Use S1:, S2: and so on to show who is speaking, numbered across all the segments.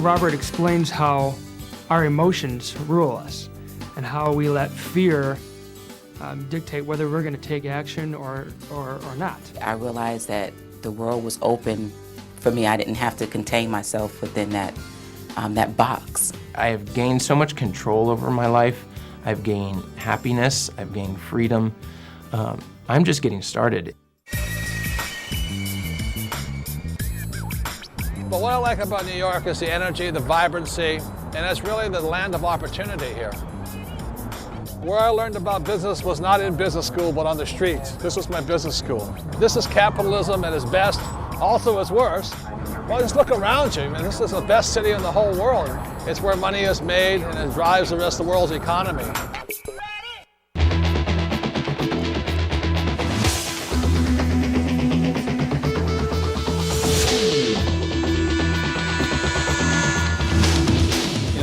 S1: Robert explains how our emotions rule us and how we let fear dictate whether we're going to take action or not.
S2: I realized that the world was open for me. I didn't have to contain myself within that box.
S3: I have gained so much control over my life. I've gained happiness. I've gained freedom. I'm just getting started.
S4: But what I like about New York is the energy, the vibrancy, and it's really the land of opportunity here. Where I learned about business was not in business school, but on the streets. This was my business school. This is capitalism at its best, also its worst. Well, just look around you, man. This is the best city in the whole world. It's where money is made and it drives the rest of the world's economy.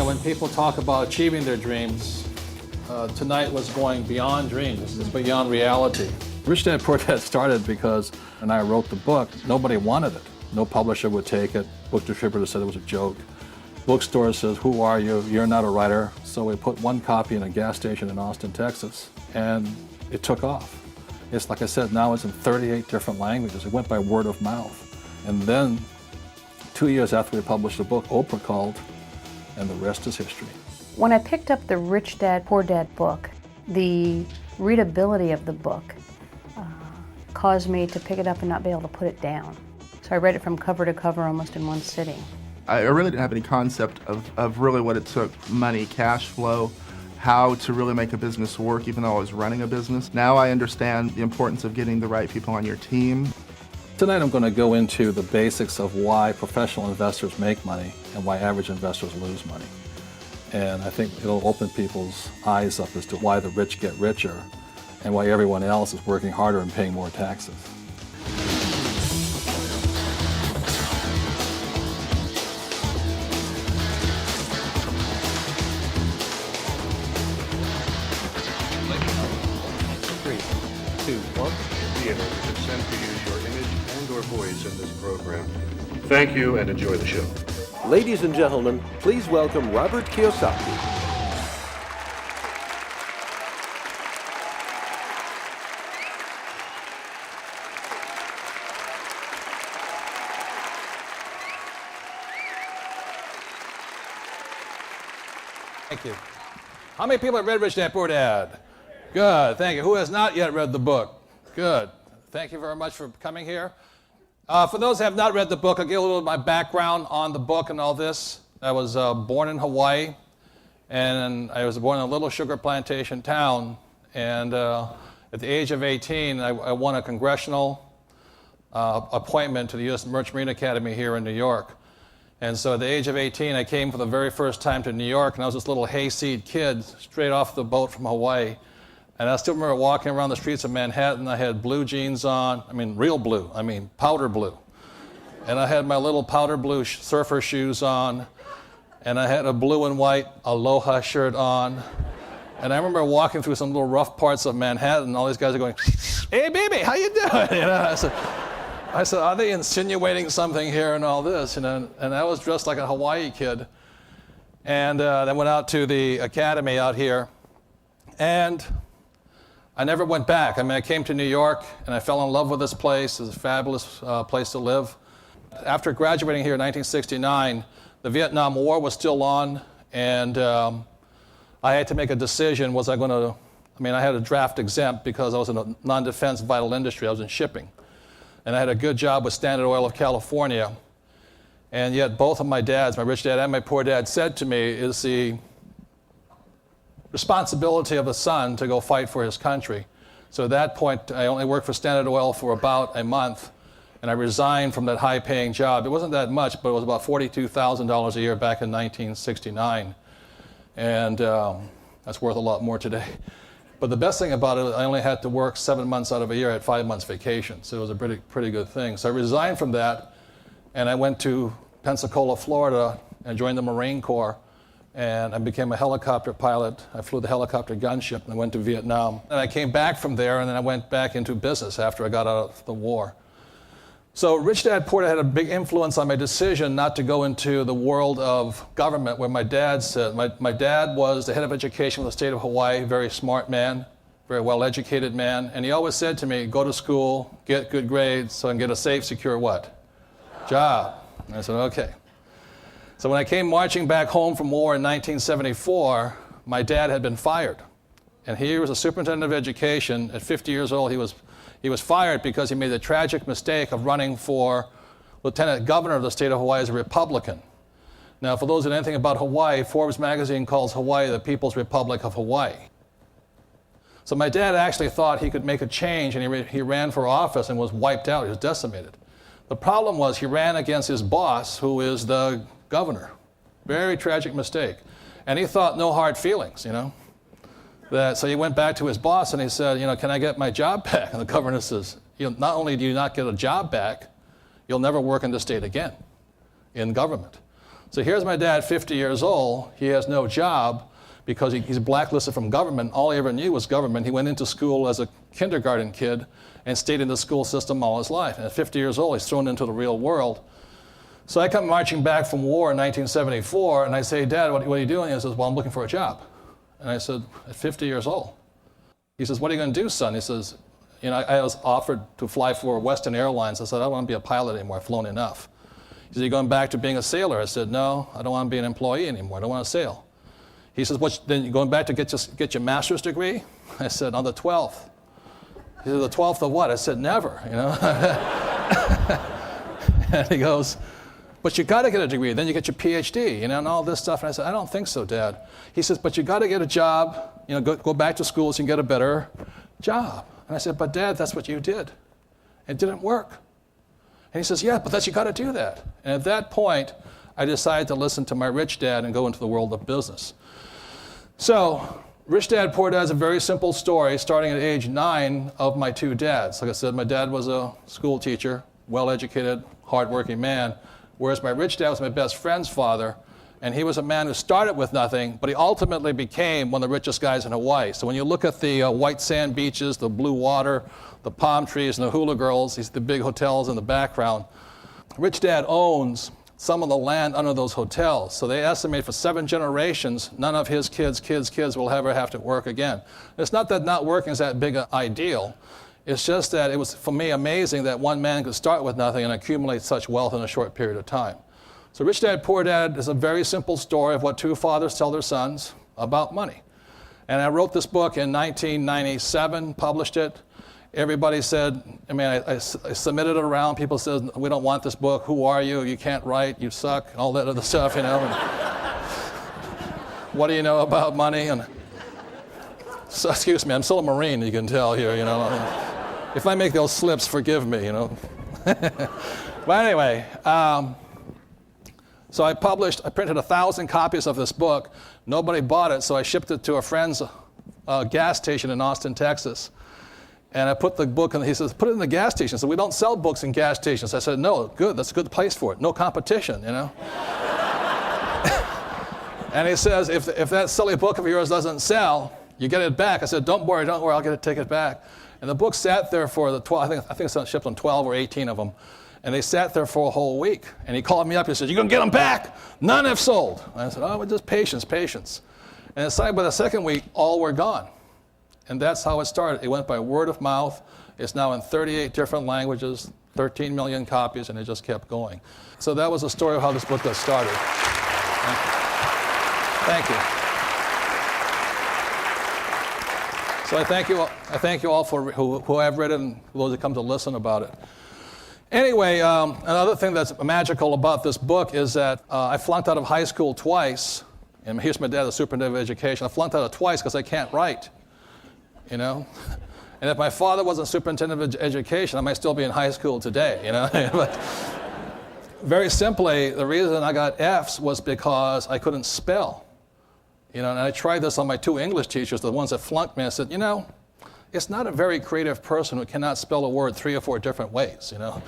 S4: When people talk about achieving their dreams, tonight was going beyond dreams. It's beyond reality. Rich Dad Poor Dad started because when I wrote the book, nobody wanted it. No publisher would take it. Book distributor said it was a joke. Bookstore says, "Who are you? You're not a writer." So we put one copy in a gas station in Austin, Texas, and it took off. It's like I said, now it's in 38 different languages. It went by word of mouth. And then 2 years after we published the book, Oprah called, and the rest is history.
S5: When I picked up the Rich Dad, Poor Dad book, the readability of the book caused me to pick it up and not be able to put it down. So I read it from cover to cover almost in one sitting.
S6: I really didn't have any concept of really what it took, money, cash flow, how to really make a business work, even though I was running a business. Now I understand the importance of getting the right people on your team.
S4: Tonight I'm going to go into the basics of why professional investors make money and why average investors lose money. And I think it'll open people's eyes up as to why the rich get richer and why everyone else is working harder and paying more taxes.
S7: Thank you and enjoy the show.
S8: Ladies and gentlemen, please welcome Robert Kiyosaki.
S4: Thank you. How many people have read Rich Dad Poor Dad? Good, thank you. Who has not yet read the book? Good. Thank you very much for coming here. For those who have not read the book, I'll give a little of my background on the book and all this. I was born in Hawaii, and I was born in a little sugar plantation town. And at the age of 18, I won a congressional appointment to the U.S. Merchant Marine Academy here in New York. And so at the age of 18, I came for the very first time to New York, and I was this little hayseed kid straight off the boat from Hawaii. And I still remember walking around the streets of Manhattan. I had blue jeans on, real blue, powder blue. And I had my little powder blue surfer shoes on, and I had a blue and white Aloha shirt on. And I remember walking through some little rough parts of Manhattan, and all these guys are going, "Hey, baby, how you doing?" I said, are they insinuating something here and all this? And I was dressed like a Hawaii kid. And then went out to the academy out here. And I never went back. I came to New York, and I fell in love with this place. It's a fabulous place to live. After graduating here in 1969, the Vietnam War was still on, and I had to make a decision. Was I going to, I had a draft exempt because I was in a non-defense vital industry. I was in shipping. And I had a good job with Standard Oil of California. And yet both of my dads, my rich dad and my poor dad, said to me, is the responsibility of a son to go fight for his country. So at that point, I only worked for Standard Oil for about a month, and I resigned from that high-paying job. It wasn't that much, but it was about $42,000 a year back in 1969. And that's worth a lot more today. But the best thing about it, I only had to work 7 months out of a year. I had 5 months vacation, so it was a pretty good thing. So I resigned from that, and I went to Pensacola, Florida, and joined the Marine Corps. And I became a helicopter pilot. I flew the helicopter gunship, and I went to Vietnam. And I came back from there, and then I went back into business after I got out of the war. So Rich Dad Poor Dad had a big influence on my decision not to go into the world of government where my dad said. My dad was the head of education for the state of Hawaii, very smart man, very well-educated man, and he always said to me, go to school, get good grades, so I can get a safe, secure what? Job. And I said, okay. So when I came marching back home from war in 1974, my dad had been fired. And he was a superintendent of education. At 50 years old, he was fired because he made the tragic mistake of running for lieutenant governor of the state of Hawaii as a Republican. Now, for those who know anything about Hawaii, Forbes magazine calls Hawaii the People's Republic of Hawaii. So my dad actually thought he could make a change, and he ran for office and was wiped out. He was decimated. The problem was he ran against his boss, who is the governor. Very tragic mistake. And he thought no hard feelings, you know. So he went back to his boss and he said, you know, can I get my job back? And the governor says, not only do you not get a job back, you'll never work in the state again in government. So here's my dad, 50 years old. He has no job because he's blacklisted from government. All he ever knew was government. He went into school as a kindergarten kid and stayed in the school system all his life. And at 50 years old, he's thrown into the real world. So I come marching back from war in 1974, and I say, Dad, what are you doing? He says, well, I'm looking for a job. And I said, at 50 years old. He says, what are you going to do, son? He says, you know, I was offered to fly for Western Airlines. I said, I don't want to be a pilot anymore. I've flown enough. He said, you're going back to being a sailor? I said, no, I don't want to be an employee anymore. I don't want to sail. He says, then you're going back to get your master's degree? I said, on the 12th. He said, the 12th of what? I said, never, you know. And he goes, but you got to get a degree, then you get your PhD, you know, and all this stuff. And I said, I don't think so, Dad. He says, but you got to get a job, you know, go back to school so you can get a better job. And I said, but Dad, that's what you did. It didn't work. And he says, yeah, but you got to do that. And at that point, I decided to listen to my rich dad and go into the world of business. So, Rich Dad, Poor Dad is a very simple story, starting at age 9 of my two dads. Like I said, my dad was a school teacher, well-educated, hardworking man, whereas my rich dad was my best friend's father, and he was a man who started with nothing, but he ultimately became one of the richest guys in Hawaii. So when you look at the white sand beaches, the blue water, the palm trees, and the hula girls, the big hotels in the background, Rich Dad owns some of the land under those hotels. So they estimate for 7 generations, none of his kids' will ever have to work again. It's not that not working is that big an ideal. It's just that it was, for me, amazing that one man could start with nothing and accumulate such wealth in a short period of time. So Rich Dad, Poor Dad is a very simple story of what two fathers tell their sons about money. And I wrote this book in 1997, published it. Everybody said, I mean, I submitted it around. People said, we don't want this book. Who are you? You can't write. You suck. All that other stuff, you know. And what do you know about money? And so, excuse me, I'm still a Marine, you can tell here, you know. If I make those slips, forgive me, you know. But anyway, so I printed 1,000 copies of this book. Nobody bought it, so I shipped it to a friend's gas station in Austin, Texas. And I put the book in, he says, put it in the gas station. So we don't sell books in gas stations. I said, no, good, that's a good place for it. No competition, you know. And he says, if that silly book of yours doesn't sell, you get it back. I said, don't worry, I'll take it back. And the book sat there for the 12, I think it's shipped on 12 or 18 of them. And they sat there for a whole week. And he called me up, he said, you're gonna get them back? None have sold. And I said, oh, well, just patience. And by the second week, all were gone. And that's how it started. It went by word of mouth. It's now in 38 different languages, 13 million copies, and it just kept going. So that was the story of how this book got started. Thank you. So I thank you all for who have read it and those that come to listen about it. Anyway, another thing that's magical about this book is that I flunked out of high school twice. And here's my dad, the superintendent of education. I flunked out of twice because I can't write, you know. And if my father wasn't superintendent of education, I might still be in high school today, you know. But very simply, the reason I got Fs was because I couldn't spell. You know, and I tried this on my 2 English teachers, the ones that flunked me. I said, you know, it's not a very creative person who cannot spell a word 3 or 4 different ways, you know.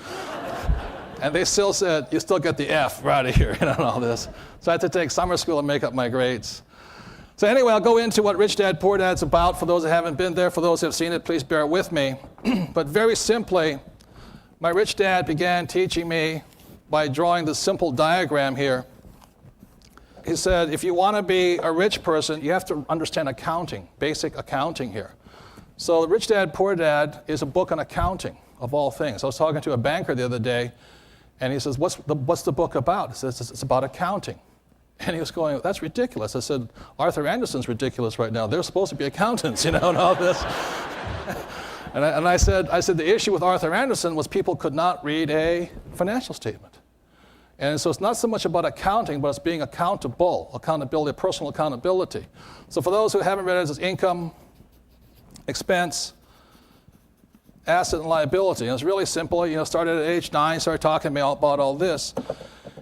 S4: And they still said, you still get the F out of here, you know, and all this. So I had to take summer school and make up my grades. So anyway, I'll go into what Rich Dad, Poor Dad's about. For those that haven't been there, for those that have seen it, please bear with me. But very simply, my rich dad began teaching me by drawing this simple diagram here. He said, if you want to be a rich person, you have to understand accounting, basic accounting here. So Rich Dad, Poor Dad is a book on accounting, of all things. I was talking to a banker the other day, and he says, what's the book about? He says, it's about accounting. And he was going, that's ridiculous. I said, Arthur Andersen's ridiculous right now. They're supposed to be accountants, and all this. and I said, the issue with Arthur Andersen was people could not read a financial statement. And so it's not so much about accounting, but it's being accountable, accountability, personal accountability. So for those who haven't read it, it's income, expense, asset, and liability. And it's really simple. Started at age 9, started talking to me about all this.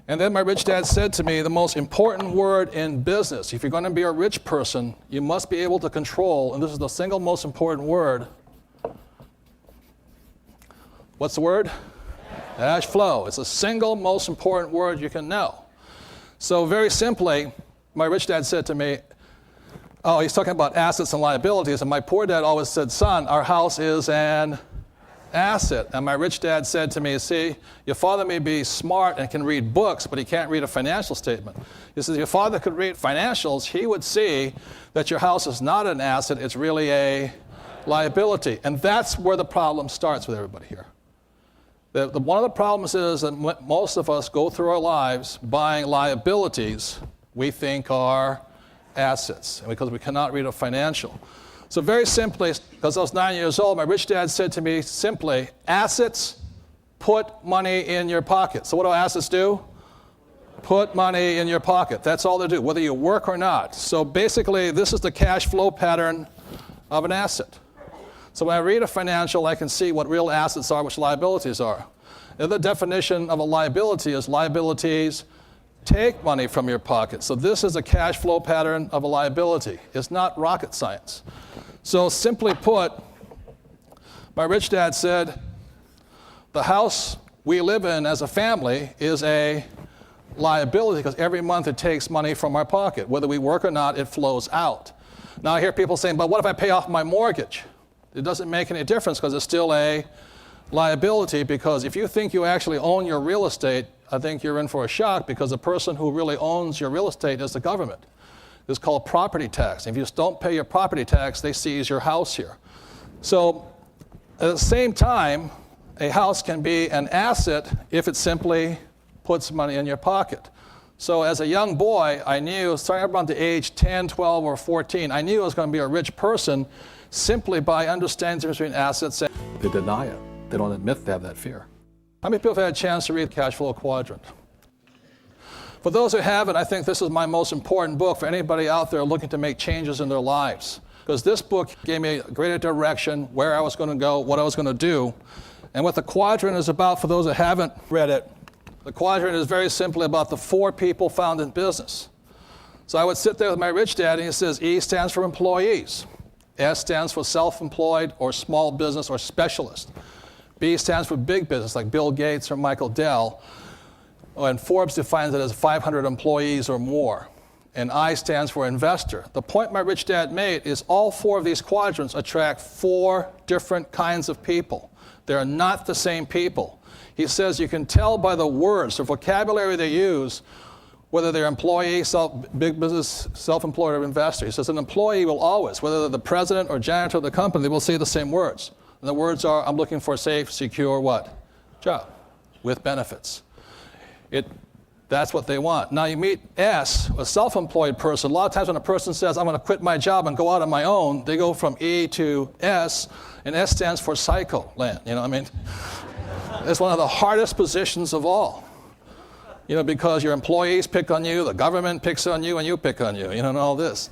S4: And then my rich dad said to me, the most important word in business, if you're going to be a rich person, you must be able to control, and this is the single most important word. What's the word? Cash flow. It's the single most important word you can know. So very simply, my rich dad said to me, he's talking about assets and liabilities, and my poor dad always said, son, our house is an asset. And my rich dad said to me, see, your father may be smart and can read books, but he can't read a financial statement. He says, your father could read financials, he would see that your house is not an asset, it's really a liability. And that's where the problem starts with everybody here. One of the problems is that most of us go through our lives buying liabilities we think are assets, because we cannot read a financial. So very simply, because I was 9 years old, my rich dad said to me simply, assets, put money in your pocket. So what do assets do? Put money in your pocket. That's all they do, whether you work or not. So basically, this is the cash flow pattern of an asset. So when I read a financial, I can see what real assets are, which liabilities are. The other definition of a liability is liabilities take money from your pocket. So this is a cash flow pattern of a liability. It's not rocket science. So simply put, my rich dad said, the house we live in as a family is a liability because every month it takes money from our pocket. Whether we work or not, it flows out. Now I hear people saying, but what if I pay off my mortgage? It doesn't make any difference because it's still a liability, because if you think you actually own your real estate, I think you're in for a shock, because the person who really owns your real estate is the government. It's called property tax. If you just don't pay your property tax, they seize your house here. So at the same time, a house can be an asset if it simply puts money in your pocket. So as a young boy, I knew, starting around the age 10, 12, or 14, I knew I was going to be a rich person simply by understanding the difference between assets and... They deny it. They don't admit they have that fear. How many people have had a chance to read Cash Flow Quadrant? For those who haven't, I think this is my most important book for anybody out there looking to make changes in their lives. Because this book gave me a greater direction, where I was going to go, what I was going to do. And what the quadrant is about, for those that haven't read it, the quadrant is very simply about the 4 people found in business. So I would sit there with my rich dad, and he says, E stands for employees. S stands for self-employed or small business or specialist. B stands for big business, like Bill Gates or Michael Dell. And Forbes defines it as 500 employees or more. And I stands for investor. The point my rich dad made is all 4 of these quadrants attract 4 different kinds of people. They're not the same people. He says you can tell by the words, the vocabulary they use, whether they're employee, big business, self-employed, or investor. He says an employee will always, whether they're the president or janitor of the company, they will say the same words. And the words are, I'm looking for a safe, secure what? Job with benefits. That's what they want. Now you meet S, a self-employed person. A lot of times when a person says, I'm going to quit my job and go out on my own, they go from E to S, and S stands for psycho land. It's one of the hardest positions of all. Because your employees pick on you, the government picks on you, and you pick on you, and all this.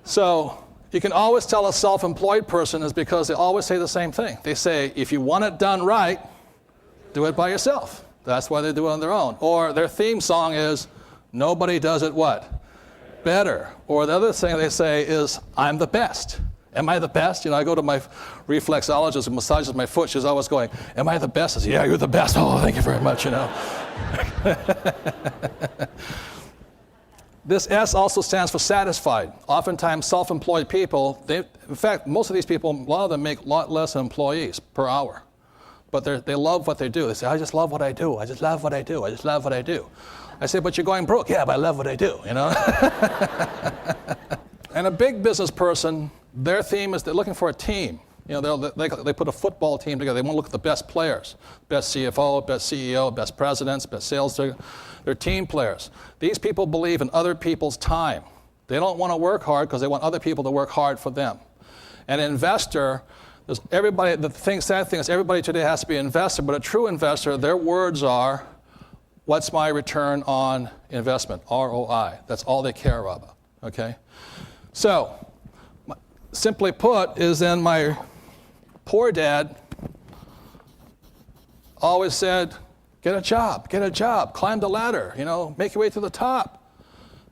S4: So you can always tell a self-employed person is because they always say the same thing. They say, if you want it done right, do it by yourself. That's why they do it on their own. Or their theme song is, nobody does it what? Better. Or the other thing they say is, I'm the best. Am I the best? I go to my reflexologist who massages my foot. She's always going, am I the best? I say, yeah, you're the best. Oh, thank you very much, This S also stands for satisfied. Oftentimes, self-employed people, in fact, most of these people, a lot of them make a lot less than employees per hour. but they love what they do. They say, I just love what I do. I just love what I do. I just love what I do. I say, but you're going broke. Yeah, but I love what I do, you know? And a big business person, their theme is they're looking for a team. You know, they put a football team together. They want to look at the best players, best CFO, best CEO, best presidents, best sales. They're team players. These people believe in other people's time. They don't want to work hard because they want other people to work hard for them. An investor, sad thing is everybody today has to be an investor, but a true investor, their words are, what's my return on investment, ROI. That's all they care about, okay? So, simply put, is then my poor dad always said, get a job, climb the ladder, you know, make your way to the top.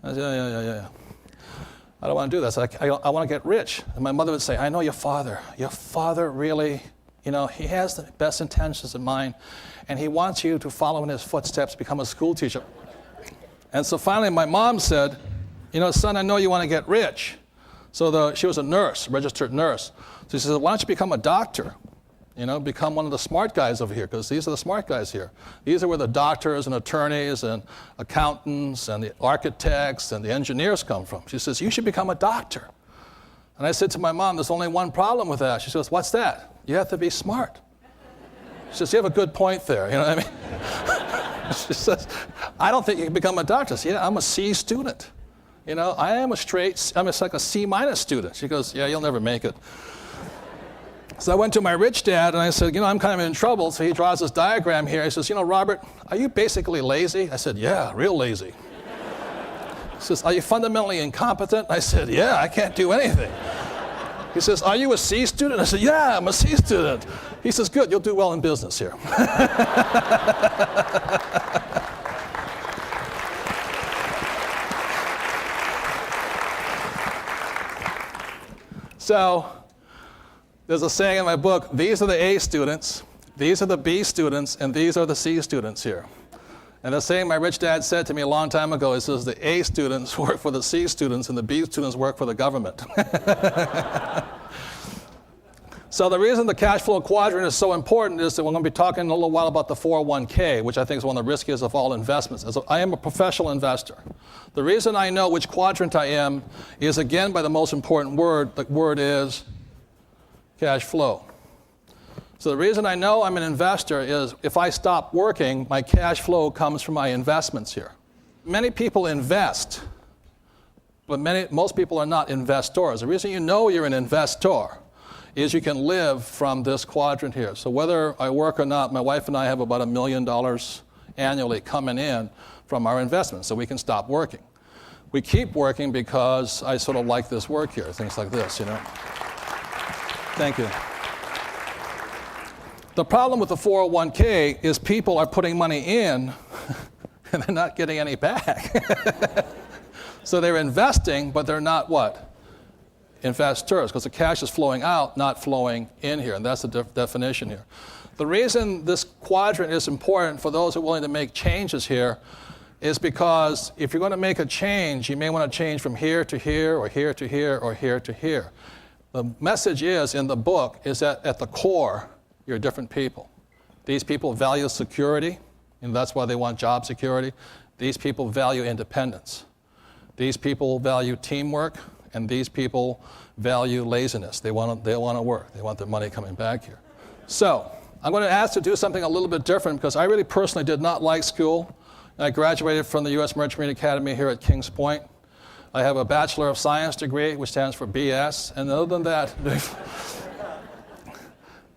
S4: I said, yeah. I don't want to do this. I want to get rich. And my mother would say, I know your father. Your father really, you know, he has the best intentions in mind, and he wants you to follow in his footsteps, become a school teacher. And so finally my mom said, you know, son, I know you want to get rich. So she was a nurse, registered nurse. So she said, why don't you become a doctor? You know, become one of the smart guys over here, because these are the smart guys here. These are where the doctors and attorneys and accountants and the architects and the engineers come from. She says, you should become a doctor. And I said to my mom, there's only one problem with that. She says, what's that? You have to be smart. She says, you have a good point there, you know what I mean? She says, I don't think you can become a doctor. I said, yeah, I'm a C student. You know, I'm like a C- student. She goes, yeah, you'll never make it. So I went to my rich dad and I said, you know, I'm kind of in trouble. So he draws this diagram here. He says, you know, Robert, are you basically lazy? I said, yeah, real lazy. He says, are you fundamentally incompetent? I said, yeah, I can't do anything. He says, are you a C student? I said, yeah, I'm a C student. He says, good, you'll do well in business here. So, there's a saying in my book, these are the A students, these are the B students, and these are the C students here. And the saying my rich dad said to me a long time ago, he says the A students work for the C students and the B students work for the government. So the reason the cash flow quadrant is so important is that we're going to be talking in a little while about the 401k, which I think is one of the riskiest of all investments. I am a professional investor. The reason I know which quadrant I am is, again, by the most important word. The word is cash flow. So the reason I know I'm an investor is if I stop working, my cash flow comes from my investments here. Many people invest, but most people are not investors. The reason you know you're an investor is you can live from this quadrant here. So whether I work or not, my wife and I have about $1 million annually coming in from our investments, so we can stop working. We keep working because I sort of like this work here, things like this, you know. Thank you. The problem with the 401k is people are putting money in and they're not getting any back. So they're investing, but they're not what? Investors, because the cash is flowing out, not flowing in here, and that's the definition here. The reason this quadrant is important for those who are willing to make changes here is because if you're going to make a change, you may want to change from here to here, or here to here, or here to here. The message is, in the book, is that at the core, you're different people. These people value security, and that's why they want job security. These people value independence. These people value teamwork, and these people value laziness. They want to work. They want their money coming back here. So I'm going to ask to do something a little bit different because I really personally did not like school. I graduated from the U.S. Merchant Marine Academy here at Kings Point. I have a Bachelor of Science degree, which stands for BS, and other than that,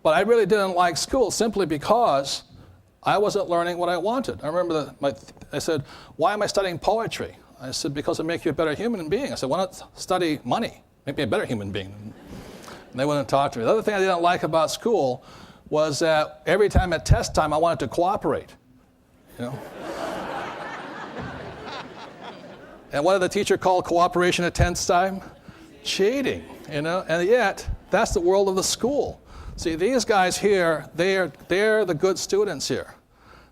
S4: but I really didn't like school simply because I wasn't learning what I wanted. I remember I said, why am I studying poetry? I said, because it makes you a better human being. I said, why not study money? Make me a better human being. And they wouldn't talk to me. The other thing I didn't like about school was that every time at test time, I wanted to cooperate. You know? And what did the teacher call cooperation at test time? Cheating, you know? And yet, that's the world of the school. See, these guys here, they're the good students here.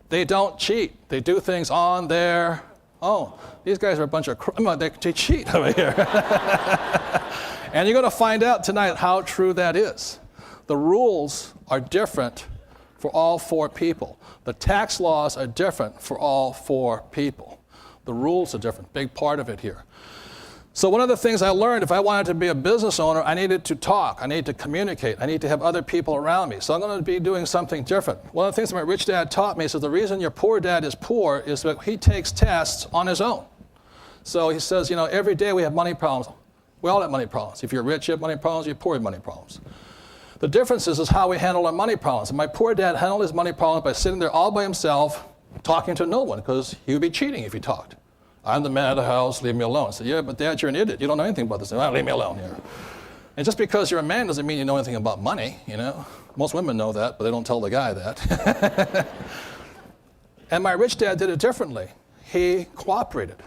S4: They don't cheat. They do things on their own. These guys are a bunch of they cheat over here. And you're going to find out tonight how true that is. The rules are different for all 4 people. The tax laws are different for all 4 people. The rules are different, big part of it here. So one of the things I learned, if I wanted to be a business owner, I needed to talk, I needed to communicate, I need to have other people around me. So I'm going to be doing something different. One of the things that my rich dad taught me is that the reason your poor dad is poor is that he takes tests on his own. So he says, you know, every day we have money problems. We all have money problems. If you're rich, you have money problems. If you're poor, you have money problems. The difference is how we handle our money problems. And my poor dad handled his money problems by sitting there all by himself, talking to no one, because he would be cheating if he talked. I'm the man of the house, leave me alone. I said, yeah, but Dad, you're an idiot. You don't know anything about this. Well, leave me alone here. And just because you're a man doesn't mean you know anything about money, you know. Most women know that, but they don't tell the guy that. And my rich dad did it differently. He cooperated.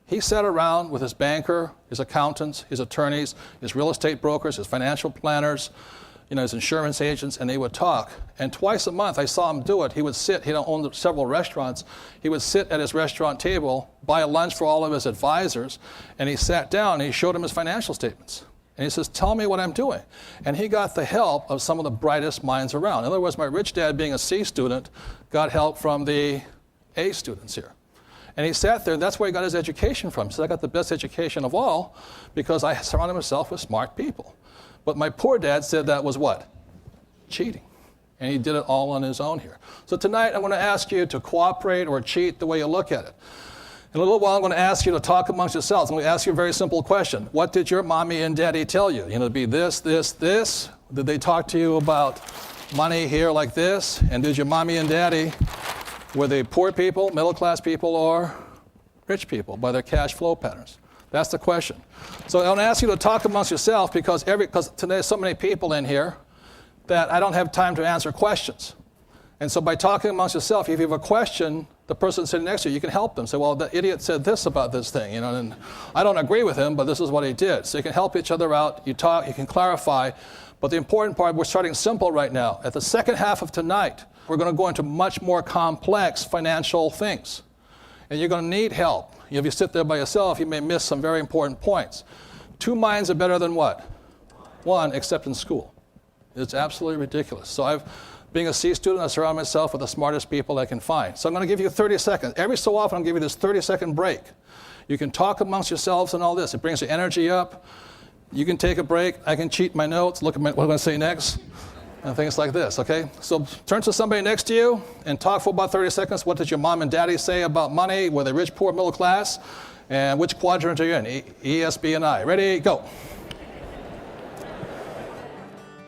S4: He sat around with his banker, his accountants, his attorneys, his real estate brokers, his financial planners, you know, his insurance agents, and they would talk. And twice a month, I saw him do it. He would sit, he owned several restaurants. He would sit at his restaurant table, buy a lunch for all of his advisors, and he sat down and he showed them his financial statements. And he says, tell me what I'm doing. And he got the help of some of the brightest minds around. In other words, my rich dad, being a C student, got help from the A students here. And he sat there, and that's where he got his education from. He said, I got the best education of all because I surrounded myself with smart people. But my poor dad said that was what? Cheating. And he did it all on his own here. So tonight I'm going to ask you to cooperate or cheat the way you look at it. In a little while I'm going to ask you to talk amongst yourselves. I'm going to ask you a very simple question. What did your mommy and daddy tell you? You know, it'd be this, this, this. Did they talk to you about money here like this? And did your mommy and daddy, were they poor people, middle class people, or rich people by their cash flow patterns? That's the question. So I'm going to ask you to talk amongst yourself because today there's so many people in here that I don't have time to answer questions. And so by talking amongst yourself, if you have a question, the person sitting next to you can help them. Say, well, the idiot said this about this thing, you know, and I don't agree with him, but this is what he did. So you can help each other out. You talk, you can clarify. But the important part, we're starting simple right now. At the second half of tonight, we're going to go into much more complex financial things. And you're going to need help. If you sit there by yourself, you may miss some very important points. 2 minds are better than what? 1, except in school. It's absolutely ridiculous. So being a C student, I surround myself with the smartest people I can find. So I'm going to give you 30 seconds. Every so often, I'll give you this 30-second break. You can talk amongst yourselves and all this. It brings your energy up. You can take a break. I can cheat my notes, look at what I'm going to say next, and things like this, okay? So turn to somebody next to you and talk for about 30 seconds. What did your mom and daddy say about money? Were they rich, poor, middle class? And which quadrant are you in? E, S, B, and I. Ready? Go.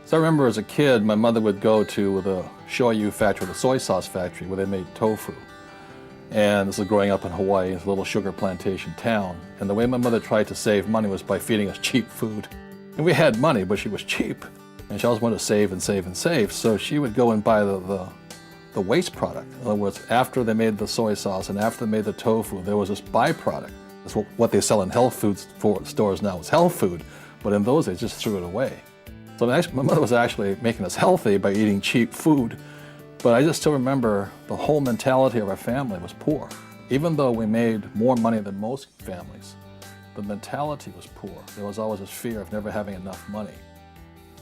S4: So I remember as a kid, my mother would go to the shoyu factory, the soy sauce factory, where they made tofu. And this was growing up in Hawaii, it's a little sugar plantation town. And the way my mother tried to save money was by feeding us cheap food. And we had money, but she was cheap. And she always wanted to save and save and save. So she would go and buy the waste product. In other words, after they made the soy sauce and after they made the tofu, there was this byproduct. That's what they sell in health food stores now is health food. But in those days, just threw it away. So my mother was actually making us healthy by eating cheap food. But I just still remember the whole mentality of our family was poor. Even though we made more money than most families, the mentality was poor. There was always this fear of never having enough money.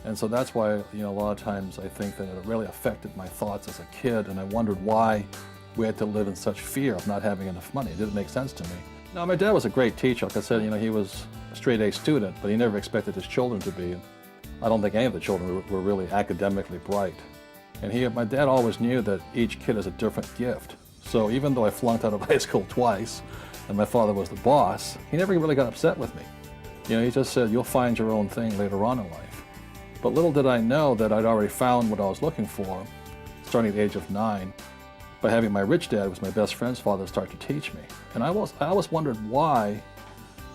S4: And so that's why, you know, a lot of times I think that it really affected my thoughts as a kid, and I wondered why we had to live in such fear of not having enough money. It didn't make sense to me. Now, my dad was a great teacher. Like I said, you know, he was a straight-A student, but he never expected his children to be. I don't think any of the children were really academically bright. And my dad always knew that each kid has a different gift. So even though I flunked out of high school twice, and my father was the boss, he never really got upset with me. You know, he just said, you'll find your own thing later on in life. But little did I know that I'd already found what I was looking for, starting at the age of 9, by having my rich dad, who was my best friend's father, start to teach me. And I always wondered why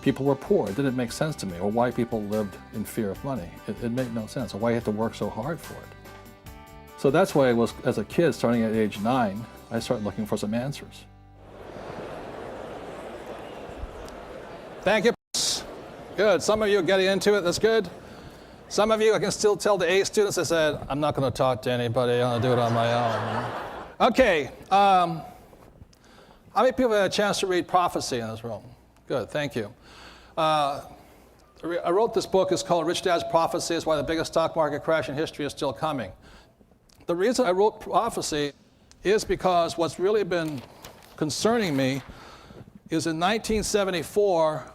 S4: people were poor. It didn't make sense to me, or why people lived in fear of money. It made no sense, or why you had to work so hard for it. So that's why I was, as a kid, starting at age 9, I started looking for some answers. Thank you. Good. Some of you are getting into it. That's good. Some of you, I can still tell the A students, I said, I'm not going to talk to anybody. I'm going to do it on my own. Okay. How many people had a chance to read prophecy in this room? Good. Thank you. I wrote this book. It's called Rich Dad's Prophecy. It's why the biggest stock market crash in history is still coming. The reason I wrote Prophecy is because what's really been concerning me is in 1974,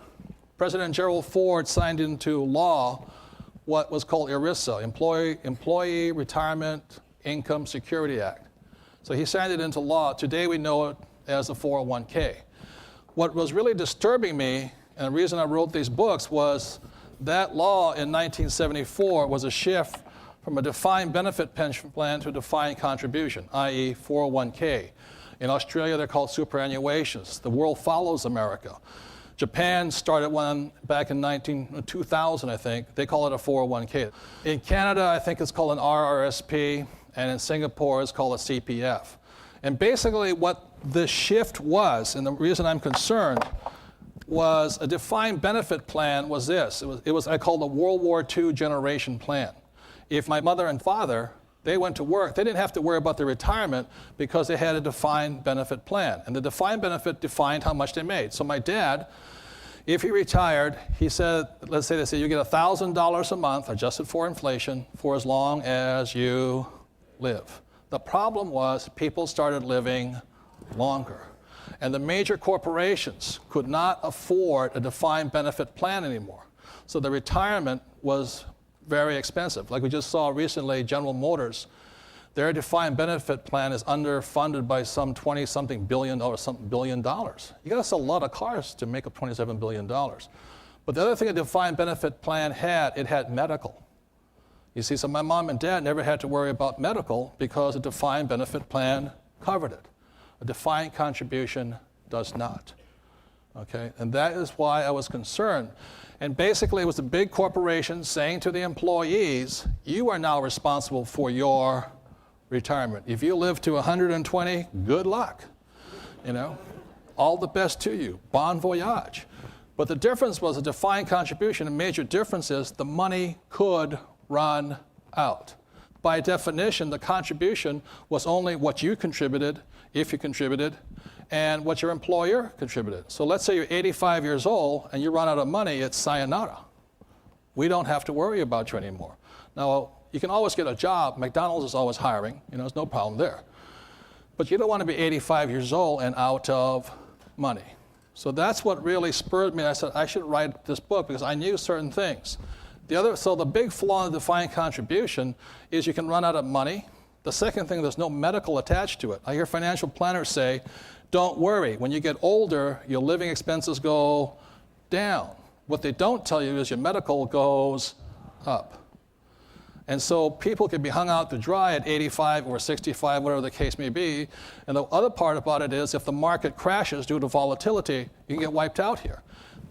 S4: President Gerald Ford signed into law what was called ERISA, Employee Retirement Income Security Act. So he signed it into law. Today we know it as the 401k. What was really disturbing me, and the reason I wrote these books, was that law in 1974 was a shift from a defined benefit pension plan to a defined contribution, i.e. 401k. In Australia, they're called superannuations. The world follows America. Japan started one back in 2000, I think. They call it a 401k. In Canada, I think it's called an RRSP, and in Singapore, it's called a CPF. And basically what the shift was, and the reason I'm concerned, was a defined benefit plan was this. It was I called a World War II generation plan. If my mother and father, they went to work, they didn't have to worry about their retirement because they had a defined benefit plan. And the defined benefit defined how much they made. So my dad, if he retired, he said, let's say they said, you get $1,000 a month, adjusted for inflation, for as long as you live. The problem was people started living longer. And the major corporations could not afford a defined benefit plan anymore. So the retirement was very expensive. Like we just saw recently, General Motors, their defined benefit plan is underfunded by some 20-something billion or something billion dollars. You got to sell a lot of cars to make up $27 billion. But the other thing a defined benefit plan had, it had medical. You see, so my mom and dad never had to worry about medical because a defined benefit plan covered it. A defined contribution does not. Okay, and that is why I was concerned. And basically it was the big corporations saying to the employees, you are now responsible for your retirement. If you live to 120, good luck. You know, all the best to you. Bon voyage. But the difference was a defined contribution. A major difference is the money could run out. By definition, the contribution was only what you contributed, if you contributed, and what your employer contributed. So let's say you're 85 years old and you run out of money, it's sayonara. We don't have to worry about you anymore. Now, you can always get a job. McDonald's is always hiring. You know, there's no problem there. But you don't want to be 85 years old and out of money. So that's what really spurred me. I said, I should write this book because I knew certain things. So the big flaw in the defined contribution is you can run out of money. The second thing, there's no medical attached to it. I hear financial planners say, don't worry, when you get older, your living expenses go down. What they don't tell you is your medical goes up. And so people can be hung out to dry at 85 or 65, whatever the case may be. And the other part about it is if the market crashes due to volatility, you can get wiped out here.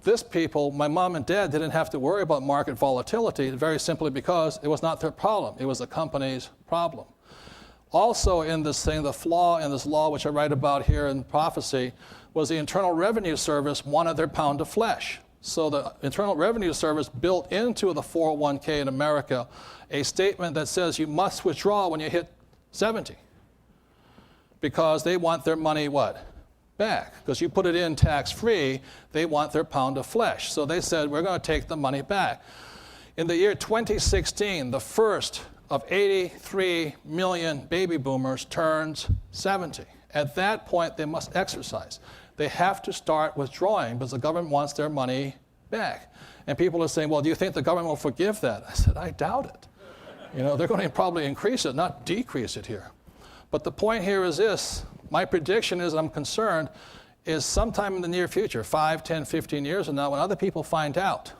S4: This people, my mom and dad, didn't have to worry about market volatility very simply because it was not their problem. It was the company's problem. Also in this thing, the flaw in this law, which I write about here in Prophecy, was the Internal Revenue Service wanted their pound of flesh. So the Internal Revenue Service built into the 401k in America a statement that says you must withdraw when you hit 70 because they want their money what? Back. Because you put it in tax-free, they want their pound of flesh. So they said, we're going to take the money back. In the year 2016, the first of 83 million baby boomers turns 70. At that point, they must exercise. They have to start withdrawing because the government wants their money back. And people are saying, well, do you think the government will forgive that? I said, I doubt it. You know, they're going to probably increase it, not decrease it here. But the point here is this. My prediction is, and I'm concerned, is sometime in the near future, 5, 10, 15 years from now, when other people find out,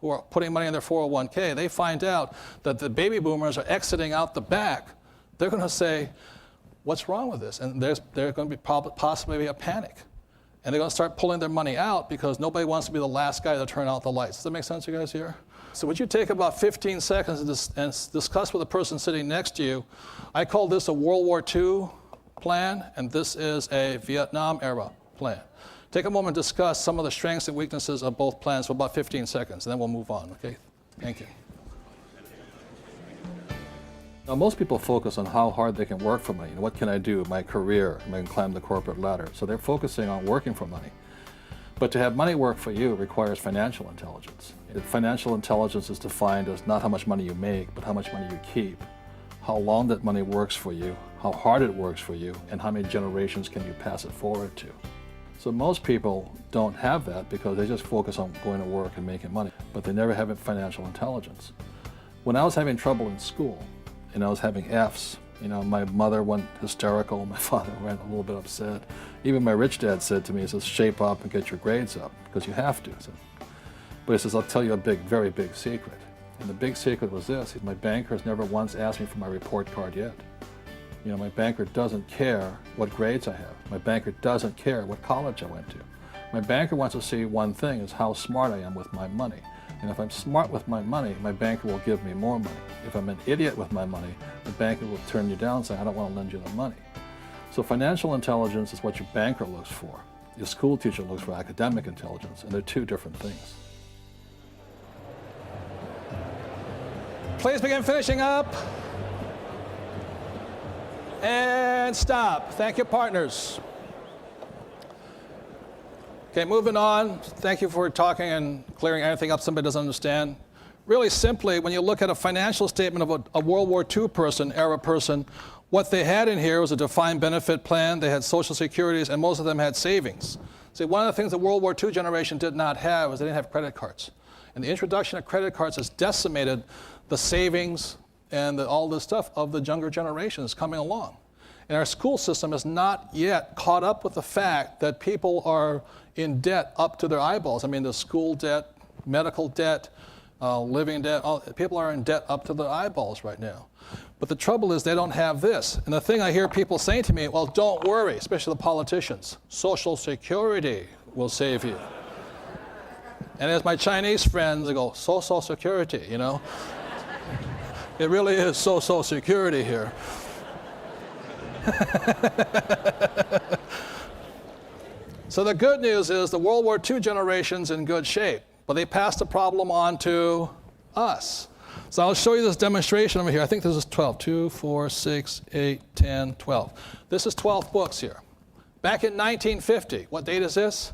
S4: who are putting money in their 401k, they find out that the baby boomers are exiting out the back, they're going to say, what's wrong with this? And there's going to be possibly a panic. And they're going to start pulling their money out because nobody wants to be the last guy to turn out the lights. Does that make sense, you guys here? So would you take about 15 seconds and discuss with the person sitting next to you? I call this a World War II plan, and this is a Vietnam era plan. Take a moment to discuss some of the strengths and weaknesses of both plans for about 15 seconds, and then we'll move on, okay? Thank you.
S9: Now, most people focus on how hard they can work for money. What can I do? My career, I can climb the corporate ladder. So they're focusing on working for money. But to have money work for you requires financial intelligence. Financial intelligence is defined as not how much money you make, but how much money you keep, how long that money works for you, how hard it works for you, and how many generations can you pass it forward to. So most people don't have that because they just focus on going to work and making money, but they never have financial intelligence. When I was having trouble in school and I was having F's, my mother went hysterical, my father went a little bit upset. Even my rich dad said to me, he says, shape up and get your grades up because you have to. But he says, I'll tell you a very big secret. And the big secret was this: my banker has never once asked me for my report card yet. My banker doesn't care what grades I have. My banker doesn't care what college I went to. My banker wants to see one thing, is how smart I am with my money. And if I'm smart with my money, my banker will give me more money. If I'm an idiot with my money, the banker will turn you down and say, I don't want to lend you the money. So financial intelligence is what your banker looks for. Your school teacher looks for academic intelligence, and they're two different things.
S4: Please begin finishing up. And stop. Thank you, partners. Okay, moving on. Thank you for talking and clearing anything up somebody doesn't understand. Really simply, when you look at a financial statement of a World War II era person, what they had in here was a defined benefit plan, they had Social Securities, and most of them had savings. See, one of the things the World War II generation did not have was they didn't have credit cards. And the introduction of credit cards has decimated the savings and all this stuff of the younger generations coming along. And our school system has not yet caught up with the fact that people are in debt up to their eyeballs. I mean, the school debt, medical debt, living debt, people are in debt up to their eyeballs right now. But the trouble is they don't have this. And the thing I hear people saying to me, well, don't worry, especially the politicians, Social Security will save you. And as my Chinese friends, they go, Social Security, It really is Social Security here. So the good news is the World War II generation's in good shape, but they passed the problem on to us. So I'll show you this demonstration over here. I think this is 12. 2, 4, 6, 8, 10, 12. This is 12 books here. Back in 1950, what date is this?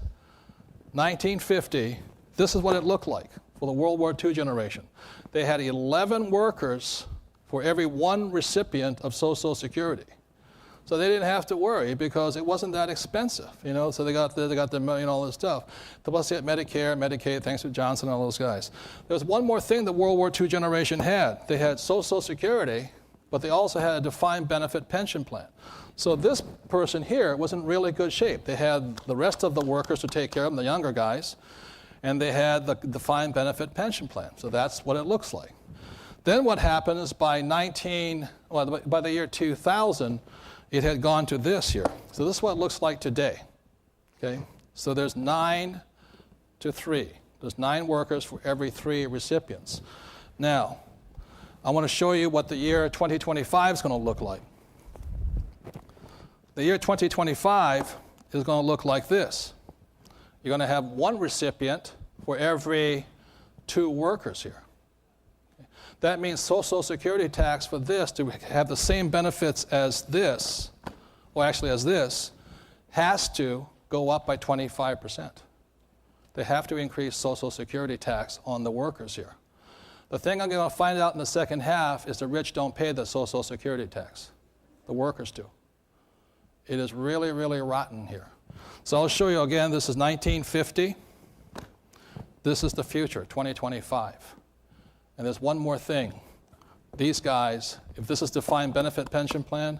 S4: 1950, this is what it looked like for the World War II generation. They had 11 workers for every one recipient of Social Security. So they didn't have to worry because it wasn't that expensive, So they got the all this stuff. Plus they had Medicare, Medicaid, thanks to Johnson and all those guys. There was one more thing the World War II generation had. They had Social Security, but they also had a defined benefit pension plan. So this person here was in really good shape. They had the rest of the workers to take care of them, the younger guys, and they had the defined benefit pension plan. So that's what it looks like. Then what happened is by the year 2000, it had gone to this here. So this is what it looks like today. Okay? So there's 9 to 3. There's 9 workers for every 3 recipients. Now, I want to show you what the year 2025 is going to look like. The year 2025 is going to look like this. You're going to have 1 recipient for every 2 workers here. That means Social Security tax for this to have the same benefits as this, or actually as this, has to go up by 25%. They have to increase Social Security tax on the workers here. The thing I'm going to find out in the second half is the rich don't pay the Social Security tax. The workers do. It is really, really rotten here. So I'll show you again, this is 1950. This is the future, 2025. And there's one more thing. These guys, if this is defined benefit pension plan,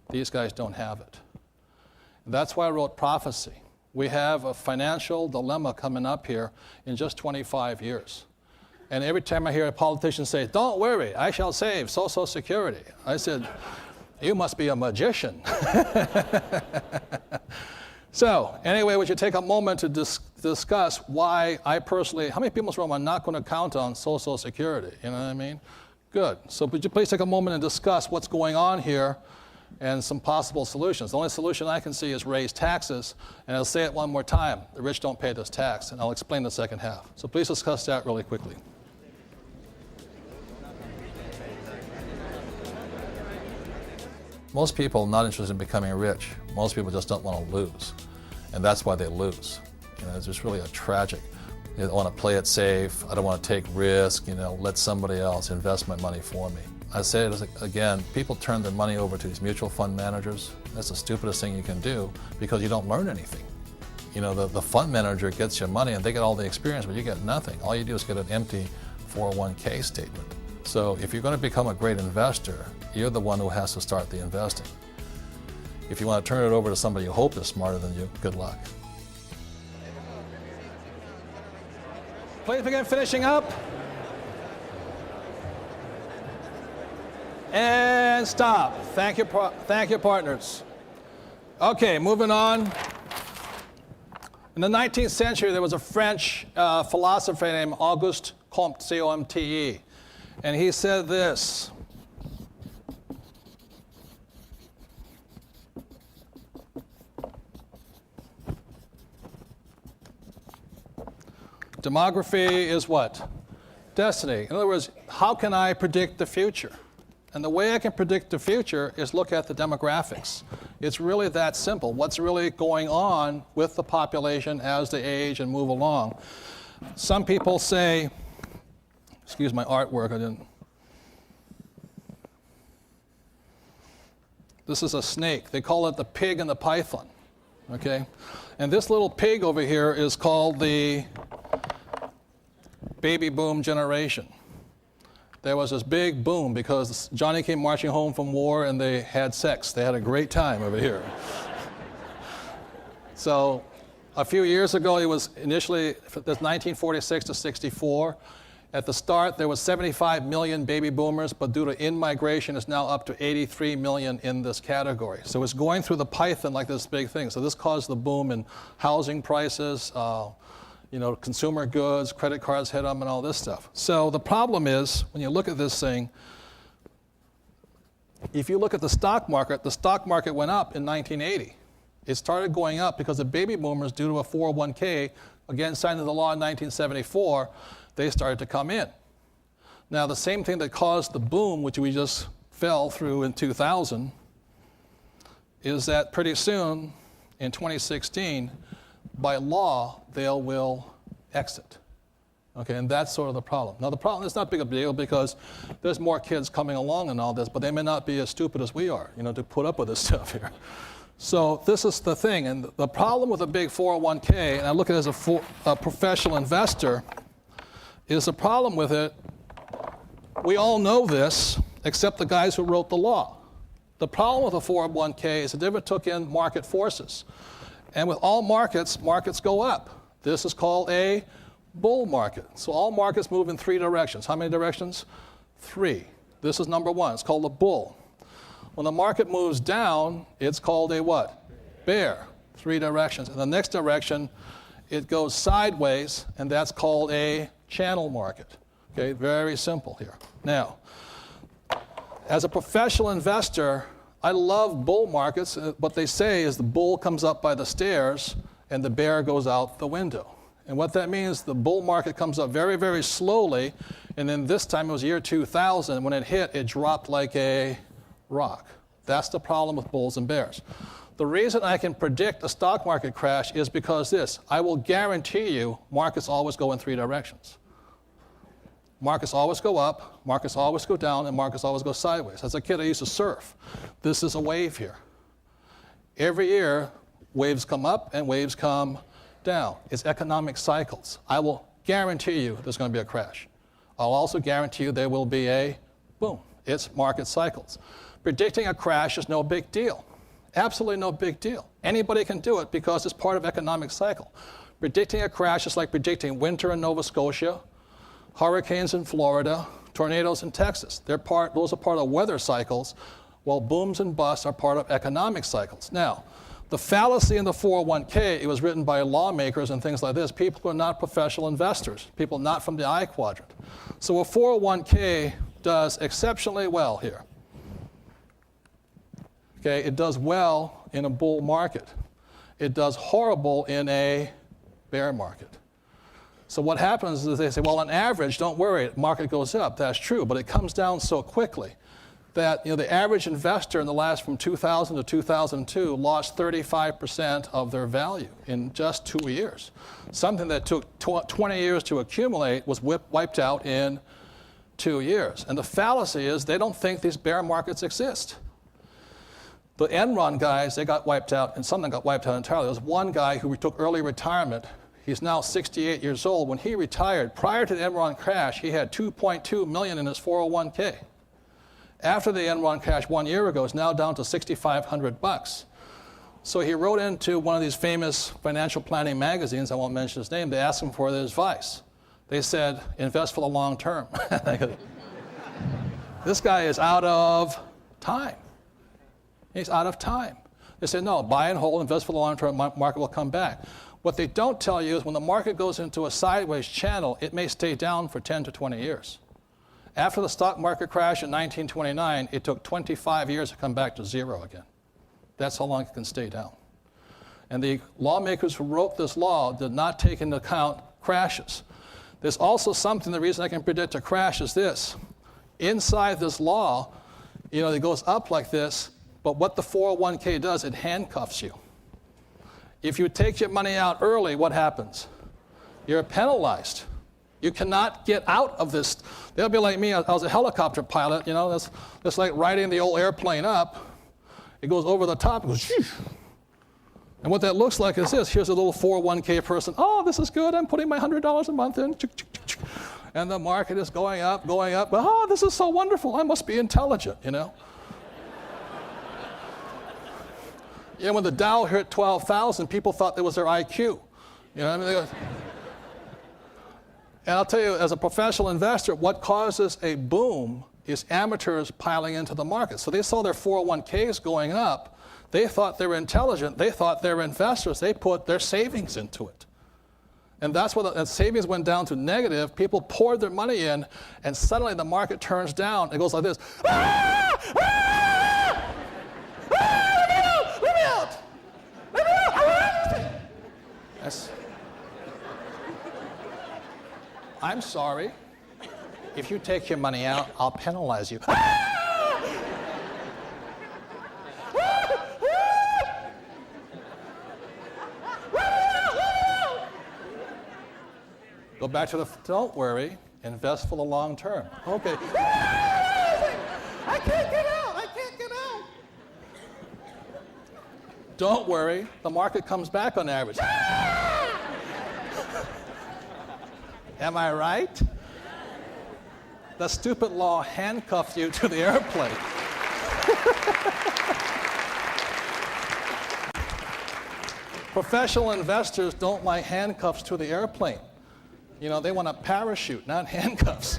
S4: these guys don't have it. And that's why I wrote Prophecy. We have a financial dilemma coming up here in just 25 years. And every time I hear a politician say, don't worry, I shall save Social Security, I said, you must be a magician. So, anyway, would you take a moment to discuss why I personally, how many people in this room are not going to count on Social Security? You know what I mean? Good. So would you please take a moment and discuss what's going on here and some possible solutions. The only solution I can see is raise taxes, and I'll say it one more time. The rich don't pay this tax, and I'll explain the second half. So please discuss that really quickly. Most people are not interested in becoming rich. Most people just don't want to lose, and that's why they lose. You know, it's just really a tragic. They want to play it safe. I don't want to take risk. You know, let somebody else invest my money for me. I say it again, people turn their money over to these mutual fund managers. That's the stupidest thing you can do because you don't learn anything. You know, the fund manager gets your money and they get all the experience, but you get nothing. All you do is get an empty 401k statement. So if you're going to become a great investor, you're the one who has to start the investing. If you want to turn it over to somebody you hope is smarter than you, good luck. Please begin finishing up. And stop. Thank you, partners. Okay, moving on. In the 19th century, there was a French philosopher named Auguste Comte, C-O-M-T-E, and he said this: demography is what? Destiny. In other words, how can I predict the future? And the way I can predict the future is look at the demographics. It's really that simple. What's really going on with the population as they age and move along? Some people say, excuse my artwork, this is a snake. They call it the pig and the python, okay? And this little pig over here is called the baby boom generation. There was this big boom because Johnny came marching home from war and they had sex. They had a great time over here. So a few years ago, it was initially 1946 to 64. At the start, there was 75 million baby boomers, but due to in-migration, it's now up to 83 million in this category. So it's going through the python like this big thing. So this caused the boom in housing prices, consumer goods, credit cards hit them, and all this stuff. So the problem is, when you look at this thing, if you look at the stock market went up in 1980. It started going up because the baby boomers, due to a 401k, again signed into law in 1974, they started to come in. Now, the same thing that caused the boom, which we just fell through in 2000, is that pretty soon, in 2016, by law, they will exit. Okay, and that's sort of the problem. Now, the problem is not big a deal because there's more kids coming along and all this, but they may not be as stupid as we are, to put up with this stuff here. So this is the thing, and the problem with a big 401k, and I look at it as a professional investor, is the problem with it, we all know this, except the guys who wrote the law. The problem with a 401k is it never took in market forces. And with all markets, markets go up. This is called a bull market. So all markets move in 3 directions. How many directions? 3. This is number 1. It's called a bull. When the market moves down, it's called a what? Bear. 3 directions. In the next direction, it goes sideways, and that's called a channel market. Okay, very simple here. Now, as a professional investor, I love bull markets. What they say is the bull comes up by the stairs and the bear goes out the window. And what that means, the bull market comes up very, very slowly, and then this time it was year 2000. When it hit, it dropped like a rock. That's the problem with bulls and bears. The reason I can predict a stock market crash is because I will guarantee you markets always go in 3 directions. Markets always go up, markets always go down, and markets always go sideways. As a kid, I used to surf. This is a wave here. Every year, waves come up and waves come down. It's economic cycles. I will guarantee you there's going to be a crash. I'll also guarantee you there will be a boom. It's market cycles. Predicting a crash is no big deal. Absolutely no big deal. Anybody can do it because it's part of economic cycle. Predicting a crash is like predicting winter in Nova Scotia, hurricanes in Florida, tornadoes in Texas. Those are part of weather cycles, while booms and busts are part of economic cycles. Now, the fallacy in the 401k, it was written by lawmakers and things like this. People who are not professional investors, people not from the I quadrant. So a 401k does exceptionally well here. Okay, it does well in a bull market. It does horrible in a bear market. So what happens is they say, well, on average, don't worry, the market goes up. That's true, but it comes down so quickly that the average investor in the last, from 2000 to 2002, lost 35% of their value in just 2 years. Something that took 20 years to accumulate was wiped out in 2 years. And the fallacy is they don't think these bear markets exist. The Enron guys, they got wiped out, and some of them got wiped out entirely. There was one guy who took early retirement. He's now 68 years old. When he retired, prior to the Enron crash, he had $2.2 million in his 401k. After the Enron crash 1 year ago, it's now down to $6,500. So he wrote into one of these famous financial planning magazines, I won't mention his name, they asked him for their advice. They said, invest for the long term. This guy is out of time. He's out of time. They said, no, buy and hold, invest for the long term, market will come back. What they don't tell you is when the market goes into a sideways channel, it may stay down for 10 to 20 years. After the stock market crash in 1929, it took 25 years to come back to zero again. That's how long it can stay down. And the lawmakers who wrote this law did not take into account crashes. There's also something, the reason I can predict a crash is this. Inside this law, it goes up like this, but what the 401k does, it handcuffs you. If you take your money out early, what happens? You're penalized. You cannot get out of this. They'll be like me. I was a helicopter pilot. That's like riding the old airplane up. It goes over the top. It goes, shoo. And what that looks like is this. Here's a little 401k person. Oh, this is good. I'm putting my $100 a month in. And the market is going up, going up. Oh, this is so wonderful. I must be intelligent, When the Dow hit 12,000, people thought that was their IQ. And I'll tell you, as a professional investor, what causes a boom is amateurs piling into the market. So they saw their 401ks going up. They thought they were intelligent. They thought they were investors. They put their savings into it. And that's when the savings went down to negative. People poured their money in, and suddenly the market turns down. It goes like this. Ah! Ah! Ah! Let me out! Let me out! Yes. I'm sorry. If you take your money out, I'll penalize you. Go back to don't worry, invest for the long term. Okay. I can't get out, I can't get out. Don't worry, the market comes back on average. Am I right? The stupid law handcuffs you to the airplane. Professional investors don't like handcuffs to the airplane. They want a parachute, not handcuffs.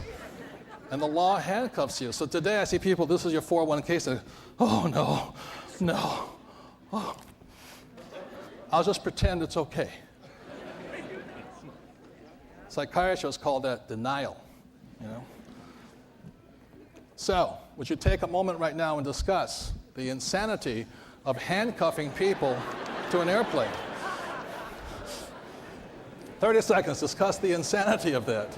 S4: And the law handcuffs you. So today I see people, this is your 401k, say, oh no. Oh. I'll just pretend it's okay. Psychiatrists call that denial, So, would you take a moment right now and discuss the insanity of handcuffing people to an airplane? 30 seconds, discuss the insanity of that.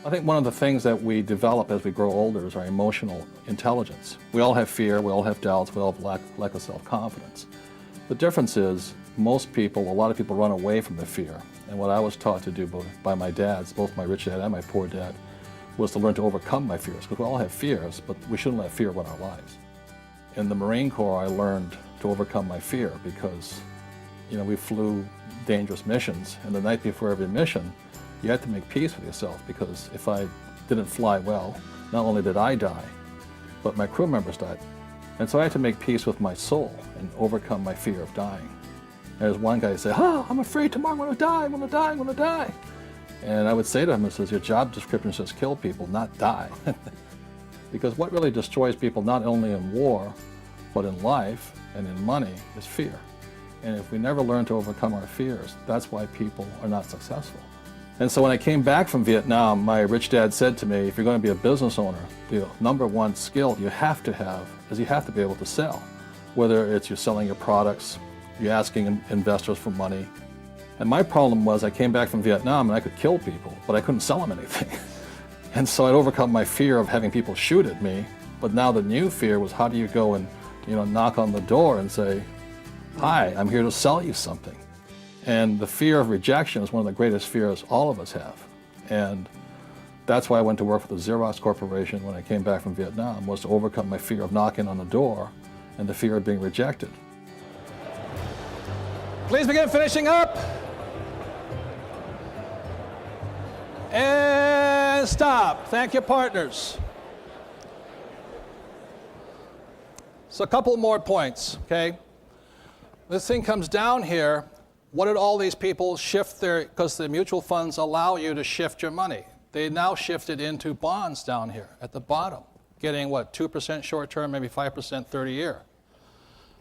S9: I think one of the things that we develop as we grow older is our emotional intelligence. We all have fear, we all have doubts, we all have lack of self-confidence. The difference is a lot of people run away from the fear. And what I was taught to do by my dads, both my rich dad and my poor dad, was to learn to overcome my fears. Because we all have fears, but we shouldn't let fear run our lives. In the Marine Corps, I learned to overcome my fear because, we flew dangerous missions, and the night before every mission, you had to make peace with yourself, because if I didn't fly well, not only did I die, but my crew members died. And so I had to make peace with my soul and overcome my fear of dying. There's one guy who said, I'm afraid tomorrow I'm going to die, I'm going to die, I'm going to die. And I would say to him, it says, your job description says kill people, not die. Because what really destroys people, not only in war, but in life and in money, is fear. And if we never learn to overcome our fears, that's why people are not successful. And so when I came back from Vietnam, my rich dad said to me, if you're going to be a business owner, the number one skill you have to have is you have to be able to sell. Whether it's you're selling your products, you're asking investors for money. And my problem was I came back from Vietnam and I could kill people, but I couldn't sell them anything. And so I'd overcome my fear of having people shoot at me. But now the new fear was, how do you go and knock on the door and say, hi, I'm here to sell you something. And the fear of rejection is one of the greatest fears all of us have. And that's why I went to work for the Xerox Corporation when I came back from Vietnam, was to overcome my fear of knocking on the door and the fear of being rejected.
S4: Please begin finishing up. And stop. Thank you, partners. So a couple more points, okay? This thing comes down here. What did all these people shift their, because the mutual funds allow you to shift your money. They now shifted into bonds down here at the bottom, getting what, 2% short term, maybe 5% 30-year.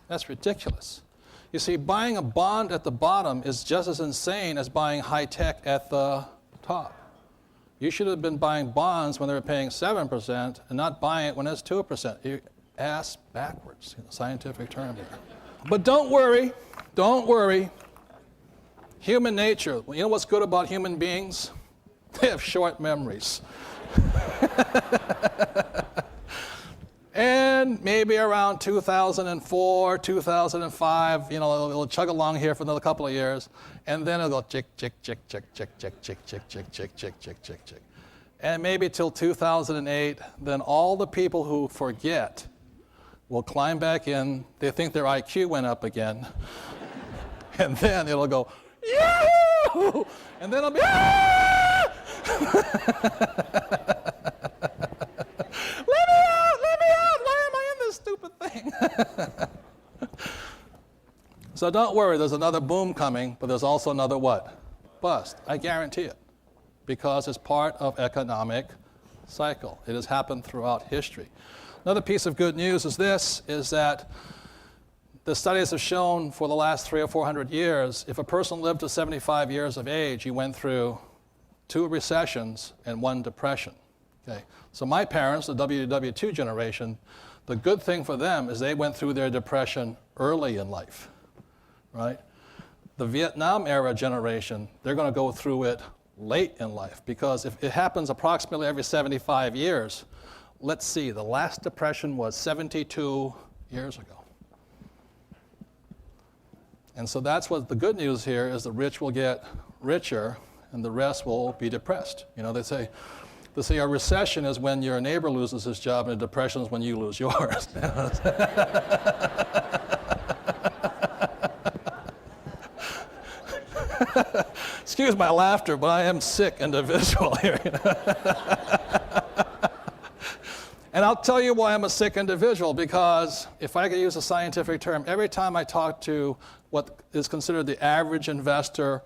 S4: That's ridiculous. You see, buying a bond at the bottom is just as insane as buying high tech at the top. You should have been buying bonds when they were paying 7% and not buying it when it's 2%. You ass backwards, scientific term here. But don't worry, don't worry. Human nature, you know what's good about human beings? They have short memories. And maybe around 2004, 2005, it'll chug along here for another couple of years, and then it'll go chick, chick, chick, chick, chick, chick, chick, chick, chick, chick, chick, chick, chick, chick. And maybe till 2008, then all the people who forget will climb back in. They think their IQ went up again. And then it'll go, Yahoo! And then it'll be, ah! Let me out, why am I in this stupid thing? So don't worry, there's another boom coming, but there's also another what? Bust, I guarantee it. Because it's part of economic cycle. It has happened throughout history. Another piece of good news is this, is that the studies have shown for the last 300 or 400 years, if a person lived to 75 years of age, he went through 2 recessions and 1 depression. Okay. So my parents, the WW2 generation, the good thing for them is they went through their depression early in life, right? The Vietnam era generation, they're going to go through it late in life, because if it happens approximately every 75 years, let's see, the last depression was 72 years ago. And so that's what the good news here is, the rich will get richer and the rest will be depressed. They say a recession is when your neighbor loses his job, and a depression is when you lose yours. Excuse my laughter, but I am sick individual here. And I'll tell you why I'm a sick individual, because if I could use a scientific term, every time I talk to what is considered the average investor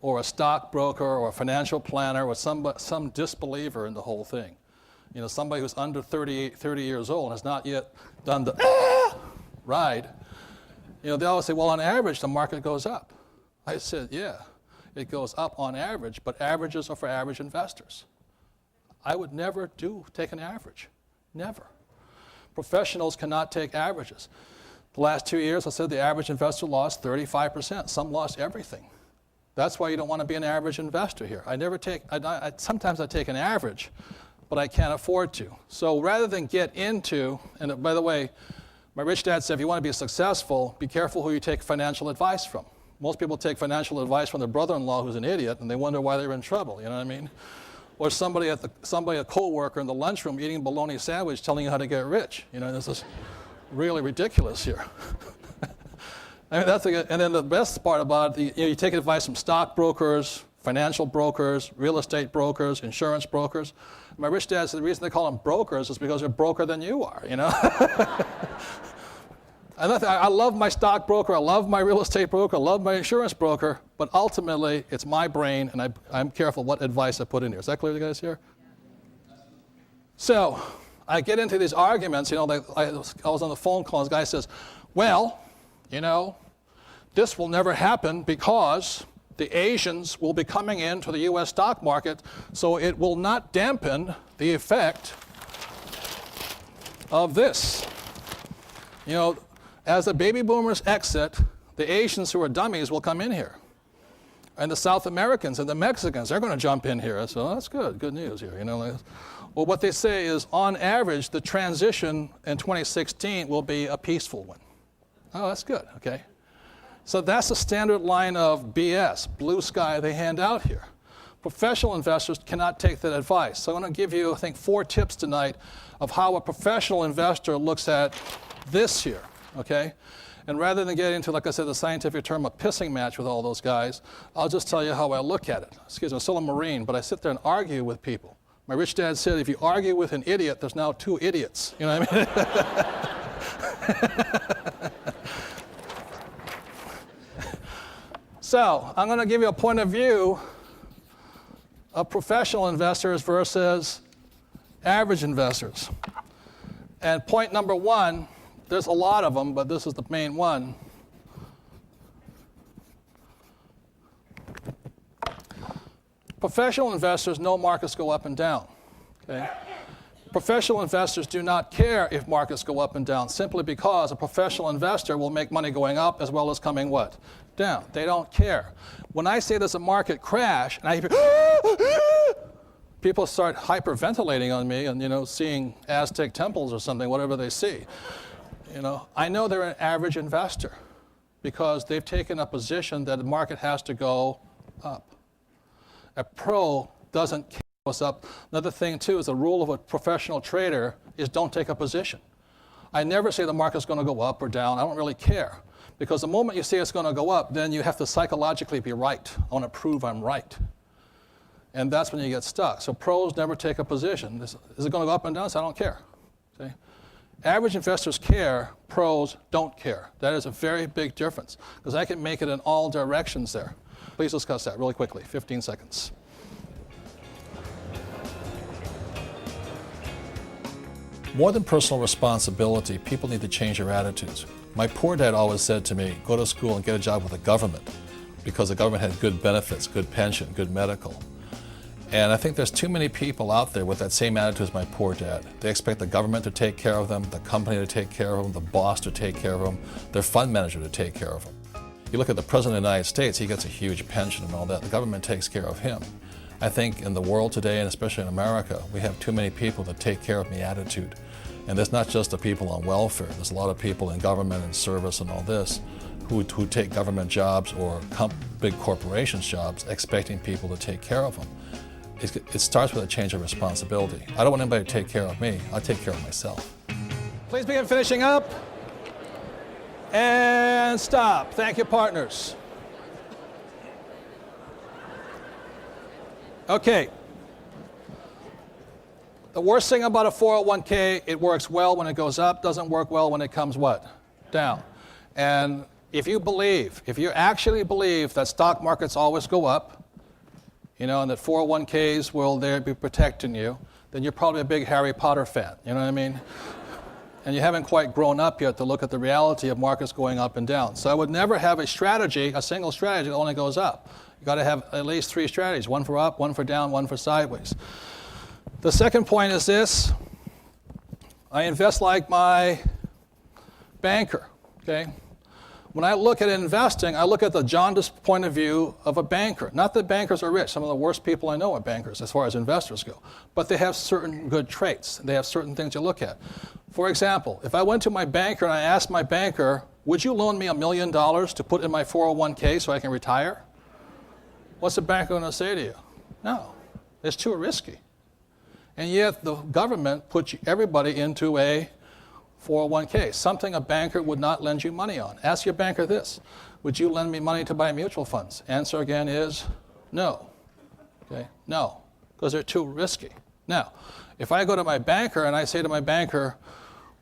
S4: or a stockbroker or a financial planner or some disbeliever in the whole thing, somebody who's under 30 years old and has not yet done the ride, they always say, well, on average, the market goes up. I said, yeah, it goes up on average, but averages are for average investors. I would never take an average. Never. Professionals cannot take averages. The last 2 years, I said the average investor lost 35%. Some lost everything. That's why you don't want to be an average investor here. Sometimes I take an average, but I can't afford to. So rather than get into, and by the way, my rich dad said, if you want to be successful, be careful who you take financial advice from. Most people take financial advice from their brother-in-law who's an idiot, and they wonder why they're in trouble, you know what I mean? Or somebody, a co-worker in the lunchroom eating a bologna sandwich telling you how to get rich. This is really ridiculous here. I mean, and then the best part about it, you take advice from stockbrokers, financial brokers, real estate brokers, insurance brokers. My rich dad said the reason they call them brokers is because they're broker than you are, I love my stockbroker, I love my real estate broker, I love my insurance broker, but ultimately it's my brain, and I'm careful what advice I put in here. Is that clear to you guys here? So I get into these arguments, I was on the phone call, and this guy says, well, this will never happen because the Asians will be coming into the U.S. stock market, so it will not dampen the effect of this. As the baby boomers exit, the Asians who are dummies will come in here. And the South Americans and the Mexicans, they're going to jump in here. So that's good news here. Well, what they say is, on average, the transition in 2016 will be a peaceful one. Oh, that's good, okay. So that's the standard line of BS, blue sky they hand out here. Professional investors cannot take that advice. So I'm going to give you, I think, 4 tips tonight of how a professional investor looks at this here, okay? And rather than get into, like I said, the scientific term, a pissing match with all those guys, I'll just tell you how I look at it. Excuse me, I'm still a Marine, but I sit there and argue with people. My rich dad said, if you argue with an idiot, there's now 2 idiots. You know what I mean? So I'm going to give you a point of view of professional investors versus average investors. And point number 1, there's a lot of them, but this is the main one. Professional investors know markets go up and down. Okay? Professional investors do not care if markets go up and down, simply because a professional investor will make money going up as well as coming what? Down. They don't care. When I say there's a market crash, and I hear people start hyperventilating on me and, you know, seeing Aztec temples or something, whatever they see. You know, I know they're an average investor because they've taken a position that the market has to go up. A pro doesn't care what's up. Another thing, too, is the rule of a professional trader is don't take a position. I never say the market's going to go up or down. I don't really care. Because the moment you say it's going to go up, then you have to psychologically be right. I want to prove I'm right. And that's when you get stuck. So pros never take a position. Is it going to go up and down? So I don't care. See? Average investors care, pros don't care. That is a very big difference, because I can make it in all directions there. Please discuss that really quickly, 15 seconds. More than personal responsibility, people need to change their attitudes. My poor dad always said to me, go to school and get a job with the government, because the government had good benefits, good pension, good medical. And I think there's too many people out there with that same attitude as my poor dad. They expect the government to take care of them, the company to take care of them, the boss to take care of them, their fund manager to take care of them. You look at the President of the United States, he gets a huge pension and all that. The government takes care of him. I think in the world today, and especially in America, we have too many people that take care of me attitude. And there's not just the people on welfare. There's a lot of people in government and service and all this who take government jobs or big corporations jobs expecting people to take care of them. It starts with a change of responsibility. I don't want anybody to take care of me. I take care of myself. Please begin finishing up. And stop. Thank you, partners. Okay. The worst thing about a 401k, it works well when it goes up, doesn't work well when it comes what? Down. And if you actually believe that stock markets always go up, you know, and that 401ks will there be protecting you, then you're probably a big Harry Potter fan, you know what I mean? And you haven't quite grown up yet to look at the reality of markets going up and down. So I would never have a single strategy that only goes up. You've got to have at least 3 strategies, one for up, one for down, one for sideways. The second point is this: I invest like my banker, okay? When I look at investing, I look at the jaundiced point of view of a banker. Not that bankers are rich. Some of the worst people I know are bankers as far as investors go. But they have certain good traits. They have certain things you look at. For example, if I went to my banker and I asked my banker, would you loan me $1 million to put in my 401k so I can retire? What's the banker going to say to you? No, it's too risky. And yet the government puts everybody into a 401k, something a banker would not lend you money on. Ask your banker this: would you lend me money to buy mutual funds? Answer again is no. Okay, no, because they're too risky. Now, if I go to my banker and I say to my banker,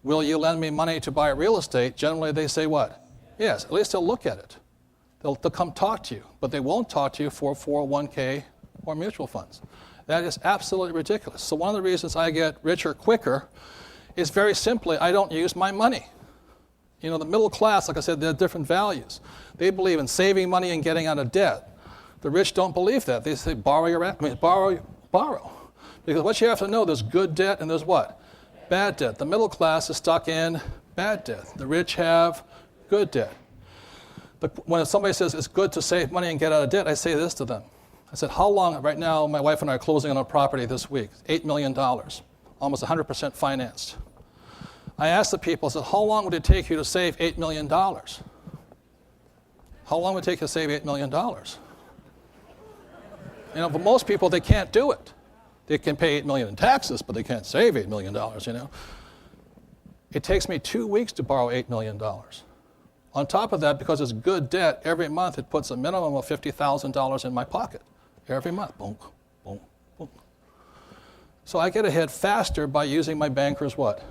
S4: will you lend me money to buy real estate? Generally they say what? Yes, at least they'll look at it. They'll come talk to you, but they won't talk to you for 401k or mutual funds. That is absolutely ridiculous. So one of the reasons I get richer quicker is very simply, I don't use my money. You know, the middle class, like I said, they have different values. They believe in saving money and getting out of debt. The rich don't believe that. They say borrow. Because what you have to know, there's good debt and there's what? Bad debt. The middle class is stuck in bad debt. The rich have good debt. But when somebody says it's good to save money and get out of debt, I say this to them. I said, how long, right now my wife and I are closing on a property this week, $8 million. Almost 100% financed. I asked the people, I said, how long would it take you to save $8 million? How long would it take you to save $8 million? For most people, they can't do it. They can pay $8 million in taxes, but they can't save $8 million, It takes me 2 weeks to borrow $8 million. On top of that, because it's good debt, every month it puts a minimum of $50,000 in my pocket. Every month, boom, boom, boom. So I get ahead faster by using my banker's what?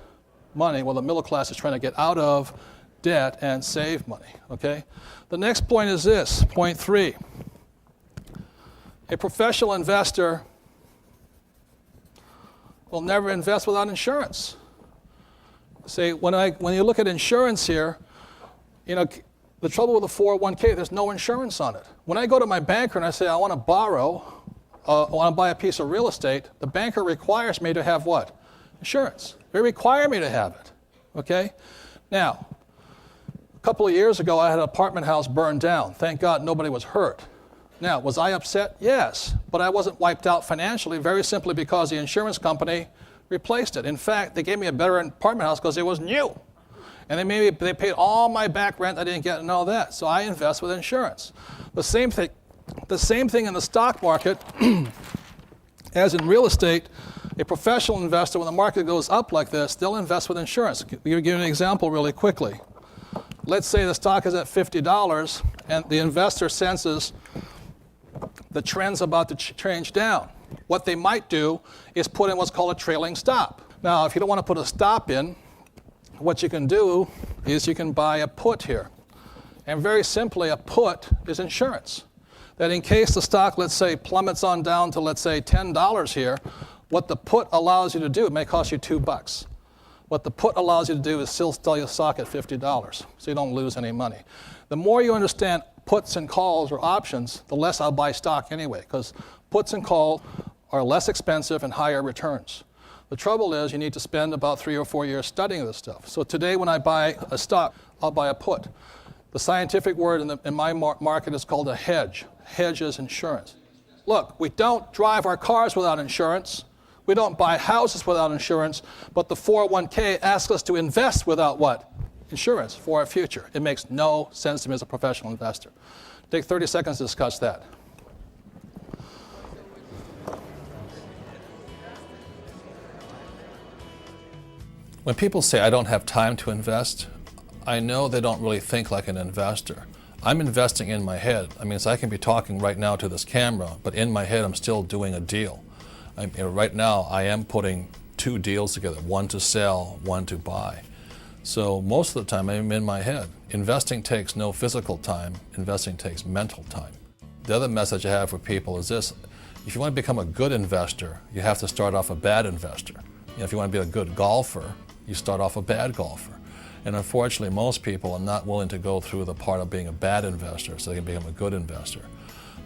S4: Money. Well, the middle class is trying to get out of debt and save money, okay? The next point is this, point 3. A professional investor will never invest without insurance. See, when you look at insurance here, the trouble with the 401k, there's no insurance on it. When I go to my banker and I say I want to borrow, I want to buy a piece of real estate, the banker requires me to have what? Insurance. They require me to have it, okay? Now, a couple of years ago, I had an apartment house burned down. Thank God nobody was hurt. Now, was I upset? Yes, but I wasn't wiped out financially, very simply because the insurance company replaced it. In fact, they gave me a better apartment house because it was new. And they paid all my back rent I didn't get and all that. So I invest with insurance. The same thing in the stock market as in real estate. A professional investor, when the market goes up like this, they'll invest with insurance. I'll give you an example really quickly. Let's say the stock is at $50 and the investor senses the trend's about to change down. What they might do is put in what's called a trailing stop. Now, if you don't want to put a stop in, what you can do is you can buy a put here. And very simply, a put is insurance. That in case the stock, let's say, plummets on down to, let's say, $10 here, what the put allows you to do, it may cost you $2. What the put allows you to do is still sell your stock at $50, so you don't lose any money. The more you understand puts and calls or options, the less I'll buy stock anyway, because puts and calls are less expensive and higher returns. The trouble is you need to spend about 3 or 4 years studying this stuff. So today when I buy a stock, I'll buy a put. The scientific word in my market is called a hedge. Hedge is insurance. Look, we don't drive our cars without insurance. We don't buy houses without insurance. But the 401k asks us to invest without what? Insurance for our future. It makes no sense to me as a professional investor. Take 30 seconds to discuss that. When people say I don't have time to invest, I know they don't really think like an investor. I'm investing in my head. I mean, so I can be talking right now to this camera, but in my head I'm still doing a deal. Right now I am putting 2 deals together, one to sell, one to buy. So most of the time I'm in my head. Investing takes no physical time, investing takes mental time. The other message I have for people is this: if you want to become a good investor, you have to start off a bad investor. If you want to be a good golfer, you start off a bad golfer. And unfortunately, most people are not willing to go through the part of being a bad investor so they can become a good investor.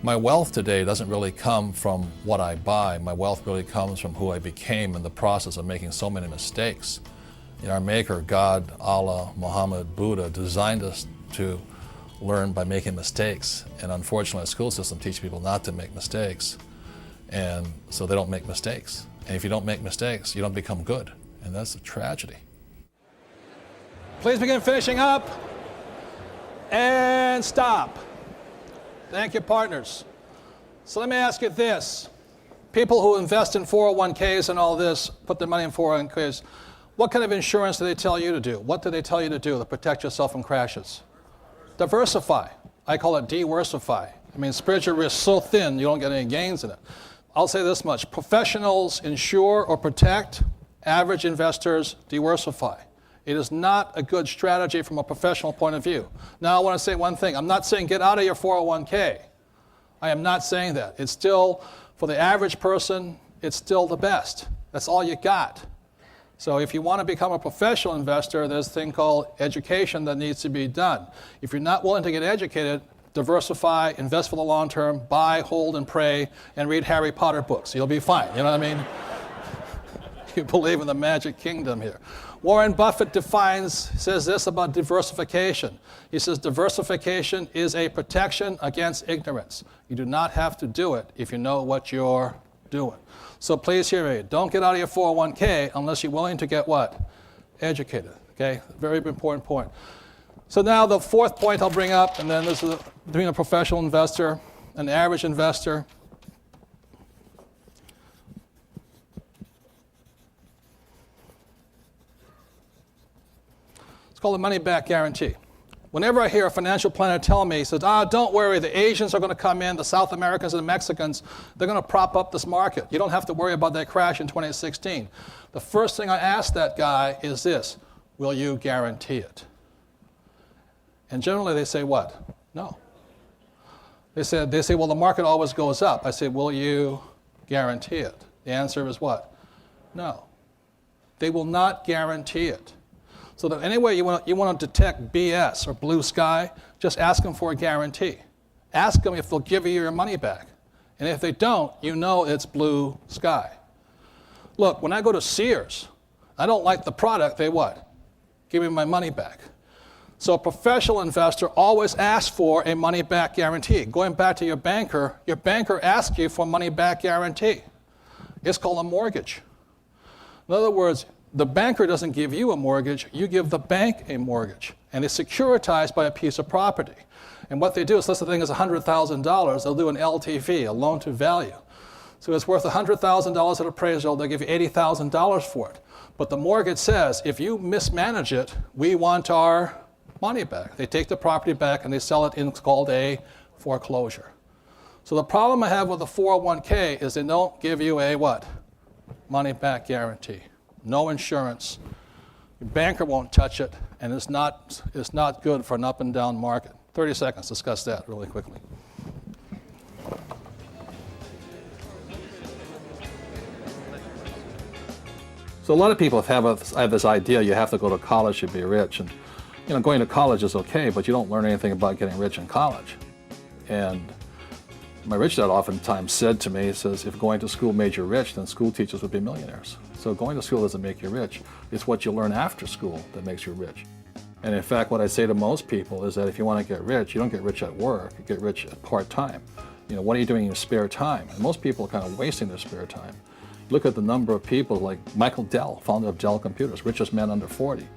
S4: My wealth today doesn't really come from what I buy. My wealth really comes from who I became in the process of making so many mistakes. Our Maker, God, Allah, Muhammad, Buddha, designed us to learn by making mistakes. And unfortunately, the school system teaches people not to make mistakes. And so they don't make mistakes. And if you don't make mistakes, you don't become good. And that's a tragedy. Please begin finishing up. And stop. Thank you, partners. So let me ask you this. People who invest in 401ks and all this, put their money in 401ks, what kind of insurance do they tell you to do? What do they tell you to do to protect yourself from crashes? Diversify. I call it diversify. I mean, spread your risk so thin you don't get any gains in it. I'll say this much. Professionals insure or protect. Average investors diversify. It is not a good strategy from a professional point of view. Now I want to say one thing. I'm not saying get out of your 401k. I am not saying that. It's still, for the average person, it's still the best. That's all you got. So if you want to become a professional investor, there's a thing called education that needs to be done. If you're not willing to get educated, diversify, invest for the long term, buy, hold, and pray, and read Harry Potter books. You'll be fine. You know what I mean? You believe in the magic kingdom here. Warren Buffett says this about diversification. He says diversification is a protection against ignorance. You do not have to do it if you know what you're doing. So please hear me. Don't get out of your 401k unless you're willing to get what? Educated. Okay? Very important point. So now the fourth point I'll bring up, and then this is between a professional investor, an average investor. It's called a money-back guarantee. Whenever I hear a financial planner tell me, he says, don't worry, the Asians are going to come in, the South Americans and the Mexicans, they're going to prop up this market. You don't have to worry about that crash in 2016. The first thing I ask that guy is this: will you guarantee it? And generally they say what? No. They say, well, the market always goes up. I say, will you guarantee it? The answer is what? No. They will not guarantee it. So that any way you want to detect BS or blue sky, just ask them for a guarantee. Ask them if they'll give you your money back. And if they don't, you know it's blue sky. Look, when I go to Sears, I don't like the product, they what? Give me my money back. So a professional investor always asks for a money-back guarantee. Going back to your banker asks you for a money-back guarantee. It's called a mortgage. In other words, the banker doesn't give you a mortgage, you give the bank a mortgage. And it's securitized by a piece of property. And what they do is, let's say the thing is $100,000, they'll do an LTV, a loan to value. So it's worth $100,000 at appraisal, they'll give you $80,000 for it. But the mortgage says, if you mismanage it, we want our money back. They take the property back and they sell it in what's called a foreclosure. So the problem I have with the 401k is they don't give you a what? Money back guarantee. No insurance. Your banker won't touch it, and it's not good for an up and down market. 30 seconds, discuss that really quickly.
S9: So a lot of people have this idea you have to go to college to be rich, and going to college is okay, but you don't learn anything about getting rich in college. And my rich dad oftentimes said to me, he says, if going to school made you rich, then school teachers would be millionaires. So going to school doesn't make you rich. It's what you learn after school that makes you rich. And in fact, what I say to most people is that if you want to get rich, you don't get rich at work, you get rich at part-time. What are you doing in your spare time? And most people are kind of wasting their spare time. Look at the number of people like Michael Dell, founder of Dell Computers, richest man under 40.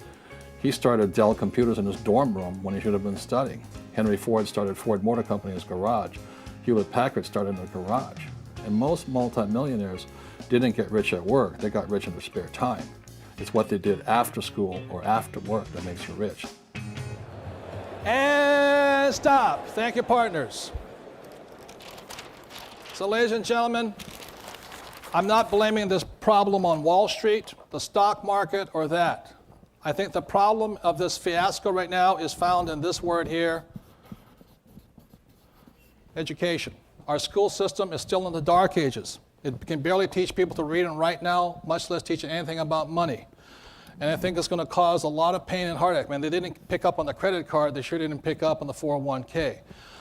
S9: He started Dell Computers in his dorm room when he should have been studying. Henry Ford started Ford Motor Company in his garage. Hewlett-Packard started in their garage. And most multimillionaires didn't get rich at work, they got rich in their spare time. It's what they did after school or after work that makes you rich.
S4: And stop. Thank you, partners. So ladies and gentlemen, I'm not blaming this problem on Wall Street, the stock market, or that. I think the problem of this fiasco right now is found in this word here, education. Our school system is still in the dark ages. It can barely teach people to read and write now, much less teach anything about money. And I think it's going to cause a lot of pain and heartache. Man, they didn't pick up on the credit card, they sure didn't pick up on the 401k.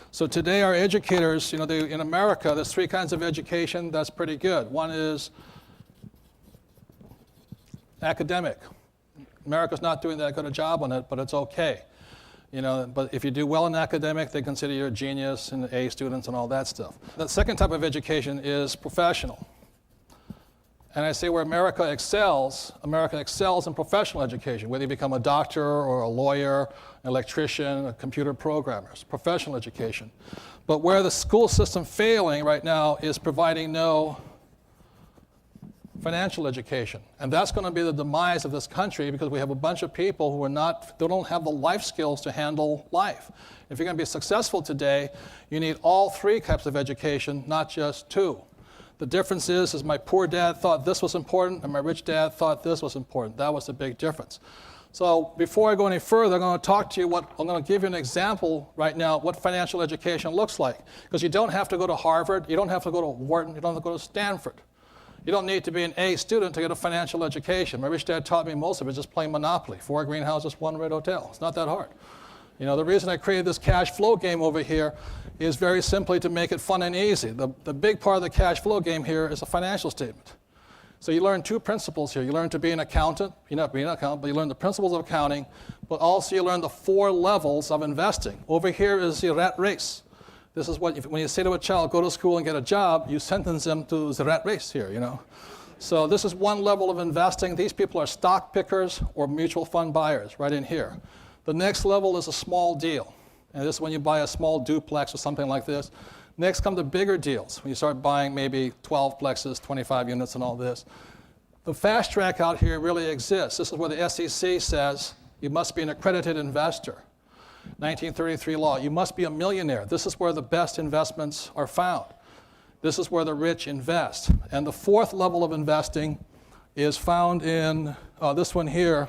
S4: So today our educators, in America, there's three kinds of education that's pretty good. One is academic. America's not doing that good a job on it, but it's okay. But if you do well in academic, they consider you a genius and A students and all that stuff. The second type of education is professional. And I say where America excels in professional education, whether you become a doctor or a lawyer, an electrician, a computer programmer, it's professional education. But where the school system failing right now is providing no financial education. And that's going to be the demise of this country because we have a bunch of people who they don't have the life skills to handle life. If you're going to be successful today, you need all three types of education, not just two. The difference is my poor dad thought this was important and my rich dad thought this was important. That was the big difference. So before I go any further, I'm going to talk to you I'm going to give you an example right now what financial education looks like. Because you don't have to go to Harvard, you don't have to go to Wharton, you don't have to go to Stanford. You don't need to be an A student to get a financial education. My rich dad taught me most of it just playing Monopoly. 4 greenhouses, 1 red hotel. It's not that hard. The reason I created this cash flow game over here is very simply to make it fun and easy. The big part of the cash flow game here is a financial statement. So you learn two principles here. You learn to be an accountant. You're not being an accountant, but you learn the principles of accounting, but also you learn the 4 levels of investing. Over here is the rat race. This is when you say to a child, go to school and get a job, you sentence them to the rat race here, So this is one level of investing. These people are stock pickers or mutual fund buyers right in here. The next level is a small deal. And this is when you buy a small duplex or something like this. Next come the bigger deals, when you start buying maybe 12 plexes, 25 units and all this. The fast track out here really exists. This is where the SEC says you must be an accredited investor. 1933 law, you must be a millionaire. This is where the best investments are found. This is where the rich invest. And the fourth level of investing is found in, this one here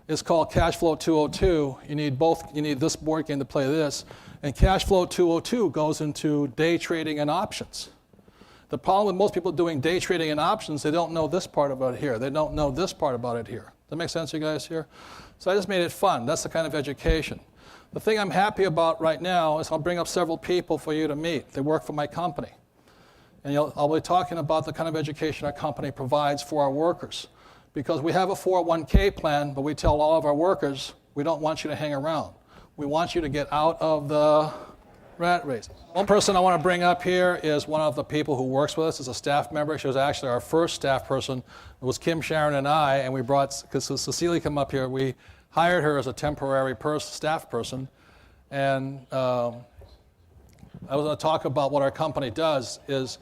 S4: is called Cash Flow 202. You need this board game to play this. And Cash Flow 202 goes into day trading and options. The problem with most people doing day trading and options, they don't know this part about it here. They don't know this part about it here. Does that make sense, you guys here? So I just made it fun. That's the kind of education. The thing I'm happy about right now is I'll bring up several people for you to meet. They work for my company. And I'll be talking about the kind of education our company provides for our workers. Because we have a 401k plan, but we tell all of our workers, we don't want you to hang around. We want you to get out of the rat race. One person I want to bring up here is one of the people who works with us as a staff member. She was actually our first staff person. It was Kim, Sharon, and I, and we brought, because Cecilia came up here, we hired her as a temporary staff person. And I was going to talk about what our company does is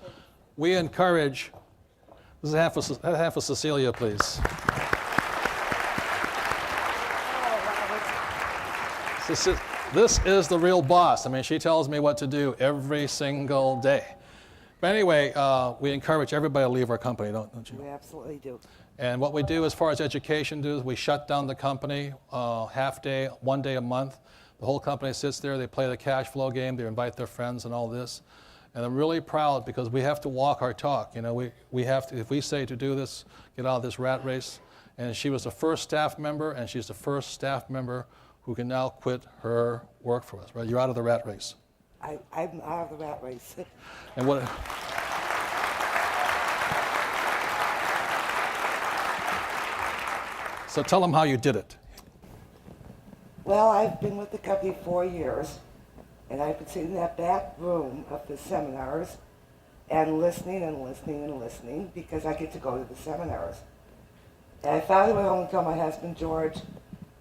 S4: we encourage, this is half of Cecilia, please. This is the real boss. I mean, she tells me what to do every single day. But anyway, we encourage everybody to leave our company, don't you?
S10: We absolutely do.
S4: And what we do as far as education is we shut down the company half day, 1 day a month. The whole company sits there, they play the cash flow game, they invite their friends and all this. And I'm really proud because we have to walk our talk. You know, we have to, if we say to do this, get out of this rat race. And she was the first staff member, and she's the first staff member who can now quit her work for us, right? You're out of the rat race.
S10: I'm out of the rat race.
S4: And what? So tell them how you did it.
S10: Well, I've been with the company 4 years, and I've been sitting in that back room of the seminars and listening and listening and listening because I get to go to the seminars. And I finally went home and told my husband, George,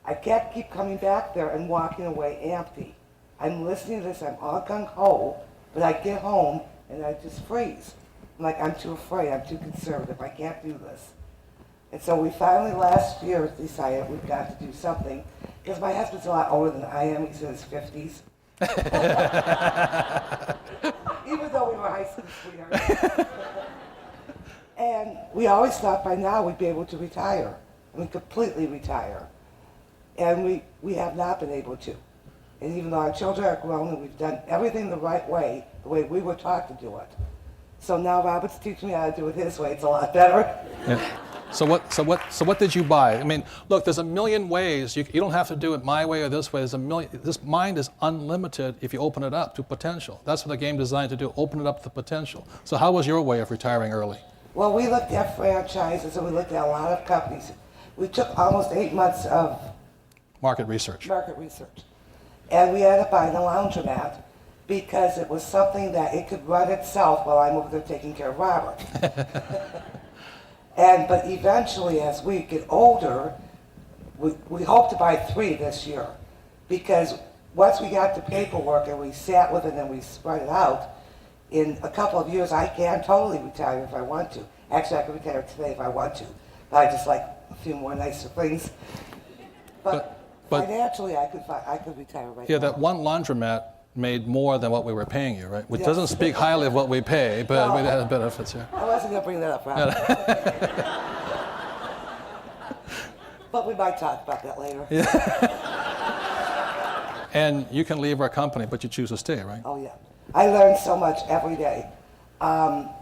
S10: I can't keep coming back there and walking away empty. I'm listening to this, I'm all gung-ho, but I get home and I just freeze. I'm like, I'm too afraid, I'm too conservative, I can't do this. And so we finally last year decided we've got to do something, because my husband's a lot older than I am, he's in his 50s. Even though we were high school sweethearts. And we always thought by now we'd be able to retire. I mean, completely retire. And we have not been able to. And even though our children are grown and we've done everything the right way, the way we were taught to do it. So now Robert's teaching me how to do it his way. It's a lot better.
S4: Yeah. So what did you buy? I mean, look, there's a million ways. You don't have to do it my way or this way. There's a million. This mind is unlimited if you open it up to potential. That's what the game is designed to do, open it up to potential. So how was your way of retiring early?
S10: Well, we looked at franchises and we looked at a lot of companies. We took almost 8 months of
S4: market research.
S10: And we ended up buying a laundromat because it was something that it could run itself while I'm over there taking care of Robert. But eventually, as we get older, we hope to buy 3 this year. Because once we got the paperwork and we sat with it and we spread it out, in a couple of years, I can totally retire if I want to. Actually, I could retire today if I want to. But I just like a few more nicer things. But financially, I could retire right now.
S4: Yeah, that one laundromat made more than what we were paying you, right? Which doesn't speak highly of what we pay, but we had benefits here.
S10: I wasn't going to bring that up, Rob. But we might talk about that later.
S4: Yeah. And you can leave our company, but you choose to stay, right?
S10: Oh, yeah. I learn so much every day. Not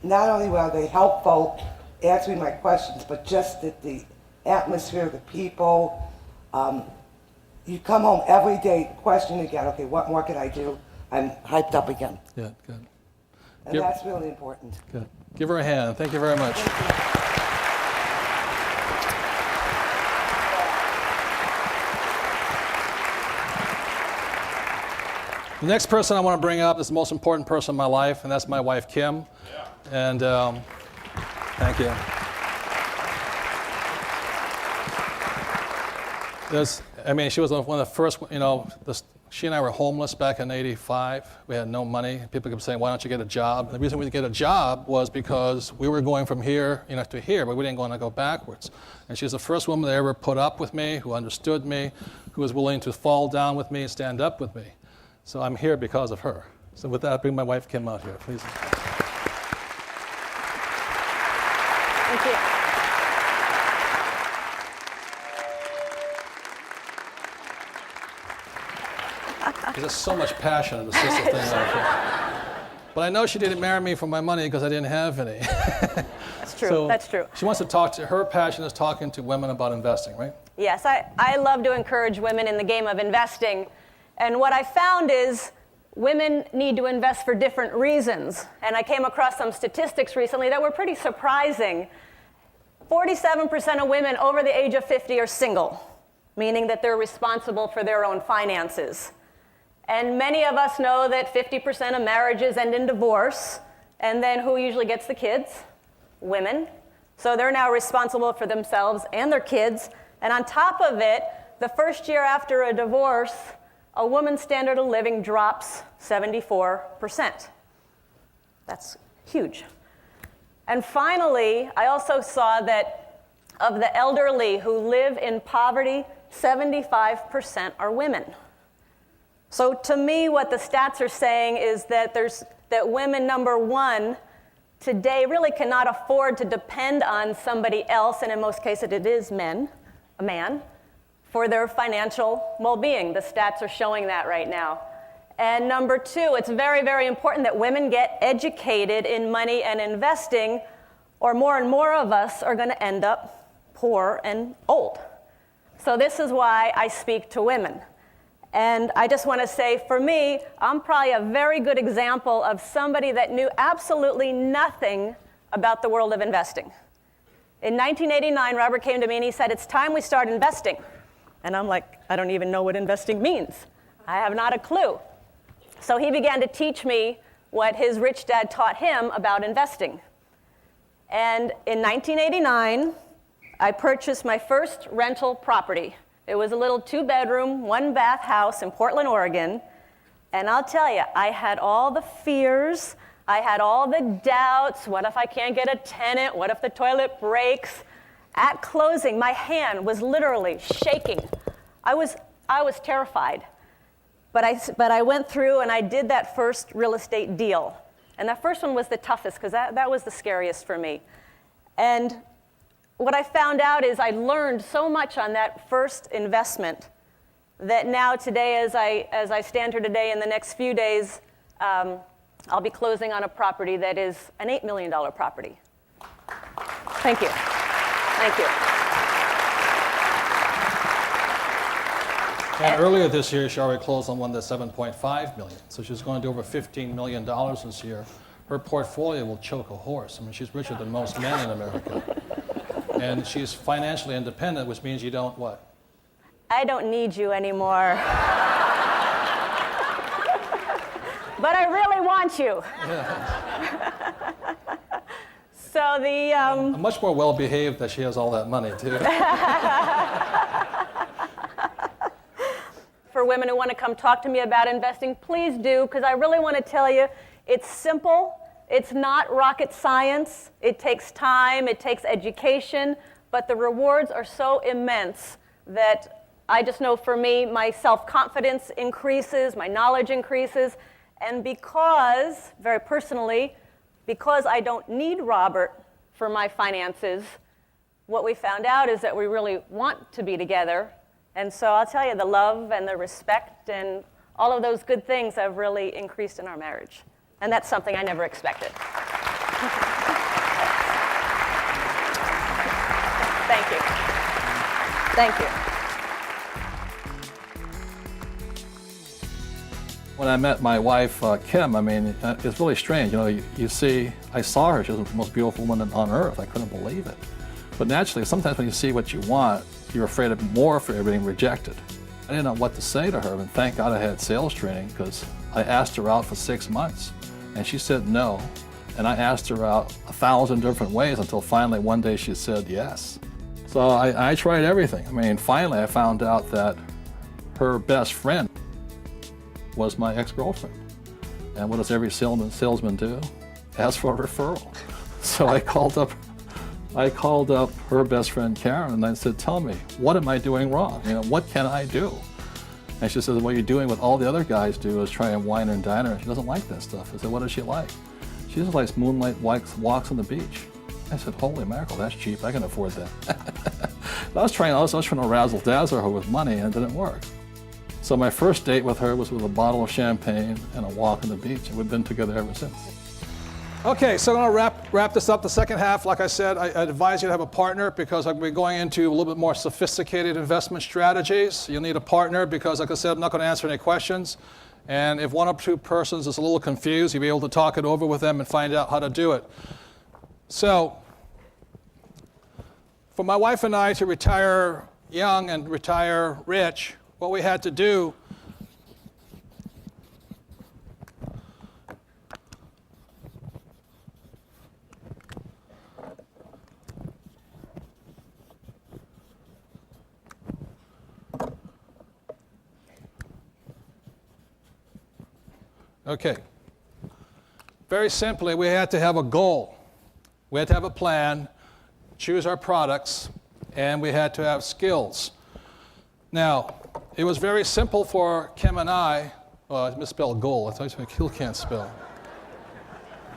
S10: only were they helpful answering my questions, but just the atmosphere, the people. You come home every day questioning again, okay, what more can I do? I'm hyped up again.
S4: Yeah, good.
S10: And that's really important.
S4: Good. Give her a hand. Thank you very much. The next person I want to bring up is the most important person in my life, and that's my wife, Kim. Yeah. And thank you. I mean, she was one of the first, she and I were homeless back in '85. We had no money. People kept saying, why don't you get a job? And the reason we didn't get a job was because we were going from here, to here, but we didn't want to go backwards. And she's the first woman that ever put up with me, who understood me, who was willing to fall down with me and stand up with me. So I'm here because of her. So with that, I bring my wife Kim out here, please.
S11: Thank you.
S4: There's just so much passion in the sister thing like that. But I know she didn't marry me for my money because I didn't have any.
S11: That's true.
S4: So
S11: That's true.
S4: She wants to talk to, her passion is talking to women about investing, right?
S11: Yes, I love to encourage women in the game of investing. And what I found is women need to invest for different reasons. And I came across some statistics recently that were pretty surprising. 47% of women over the age of 50 are single, meaning that they're responsible for their own finances. And many of us know that 50% of marriages end in divorce. And then who usually gets the kids? Women. So they're now responsible for themselves and their kids. And on top of it, the first year after a divorce, a woman's standard of living drops 74%. That's huge. And finally, I also saw that of the elderly who live in poverty, 75% are women. So to me, what the stats are saying is that women, number one, today really cannot afford to depend on somebody else, and in most cases it is a man, for their financial well-being. The stats are showing that right now. And number two, it's very, very important that women get educated in money and investing, or more and more of us are going to end up poor and old. So this is why I speak to women. And I just want to say, for me, I'm probably a very good example of somebody that knew absolutely nothing about the world of investing. In 1989, Robert came to me and he said, it's time we start investing. And I'm like, I don't even know what investing means. I have not a clue. So he began to teach me what his rich dad taught him about investing. And in 1989, I purchased my first rental property. It was a little 2-bedroom, 1-bath house in Portland, Oregon. And I'll tell you, I had all the fears. I had all the doubts. What if I can't get a tenant? What if the toilet breaks? At closing, my hand was literally shaking. I was terrified. But I went through and I did that first real estate deal. And that first one was the toughest because that was the scariest for me. And what I found out is I learned so much on that first investment that now today, as I stand here today, in the next few days, I'll be closing on a property that is an $8 million property. Thank you. Thank you.
S4: And earlier this year, she already closed on one that's $7.5 million. So she's going to do over $15 million this year. Her portfolio will choke a horse. I mean, she's richer than most men in America. And she's financially independent, which means you don't what?
S11: I don't need you anymore. But I really want you. Yeah. So the...
S4: I'm much more well-behaved that she has all that money, too.
S11: For women who want to come talk to me about investing, please do, because I really want to tell you, it's simple. It's not rocket science. It takes time, it takes education, but the rewards are so immense that I just know for me, my self-confidence increases, my knowledge increases, and because, very personally, because I don't need Robert for my finances, what we found out is that we really want to be together. And so I'll tell you, the love and the respect and all of those good things have really increased in our marriage. And that's something I never expected. Thank you. Thank you.
S9: When I met my wife, Kim, I mean, it's really strange. You know, you see, I saw her. She was the most beautiful woman on earth. I couldn't believe it. But naturally, sometimes when you see what you want, you're afraid of more for being rejected. I didn't know what to say to her, and thank God I had sales training because I asked her out for 6 months. And she said no. And I asked her out 1,000 different ways until finally one day she said yes. So I tried everything. I mean, finally I found out that her best friend was my ex-girlfriend. And what does every salesman do? Ask for a referral. So I called up her best friend Karen and I said, tell me, what am I doing wrong? You know, what can I do? And she said, what you're doing what all the other guys do is try and wine and dine her. She doesn't like that stuff. I said, what does she like? She just likes moonlight walks on the beach. I said, holy mackerel, that's cheap. I can afford that. I was trying to razzle-dazzle her with money, and it didn't work. So my first date with her was with a bottle of champagne and a walk on the beach, and we've been together ever since.
S4: Okay, so I'm going to wrap this up. The second half, like I said, I advise you to have a partner because I'm going into a little bit more sophisticated investment strategies. You'll need a partner because, like I said, I'm not going to answer any questions. And if one or two persons is a little confused, you'll be able to talk it over with them and find out how to do it. So, for my wife and I to retire young and retire rich, what we had to do Okay. Very simply, we had to have a goal. We had to have a plan, choose our products, and we had to have skills. Now, it was very simple for Kim and I. Well, I misspelled goal. I thought you can't spell.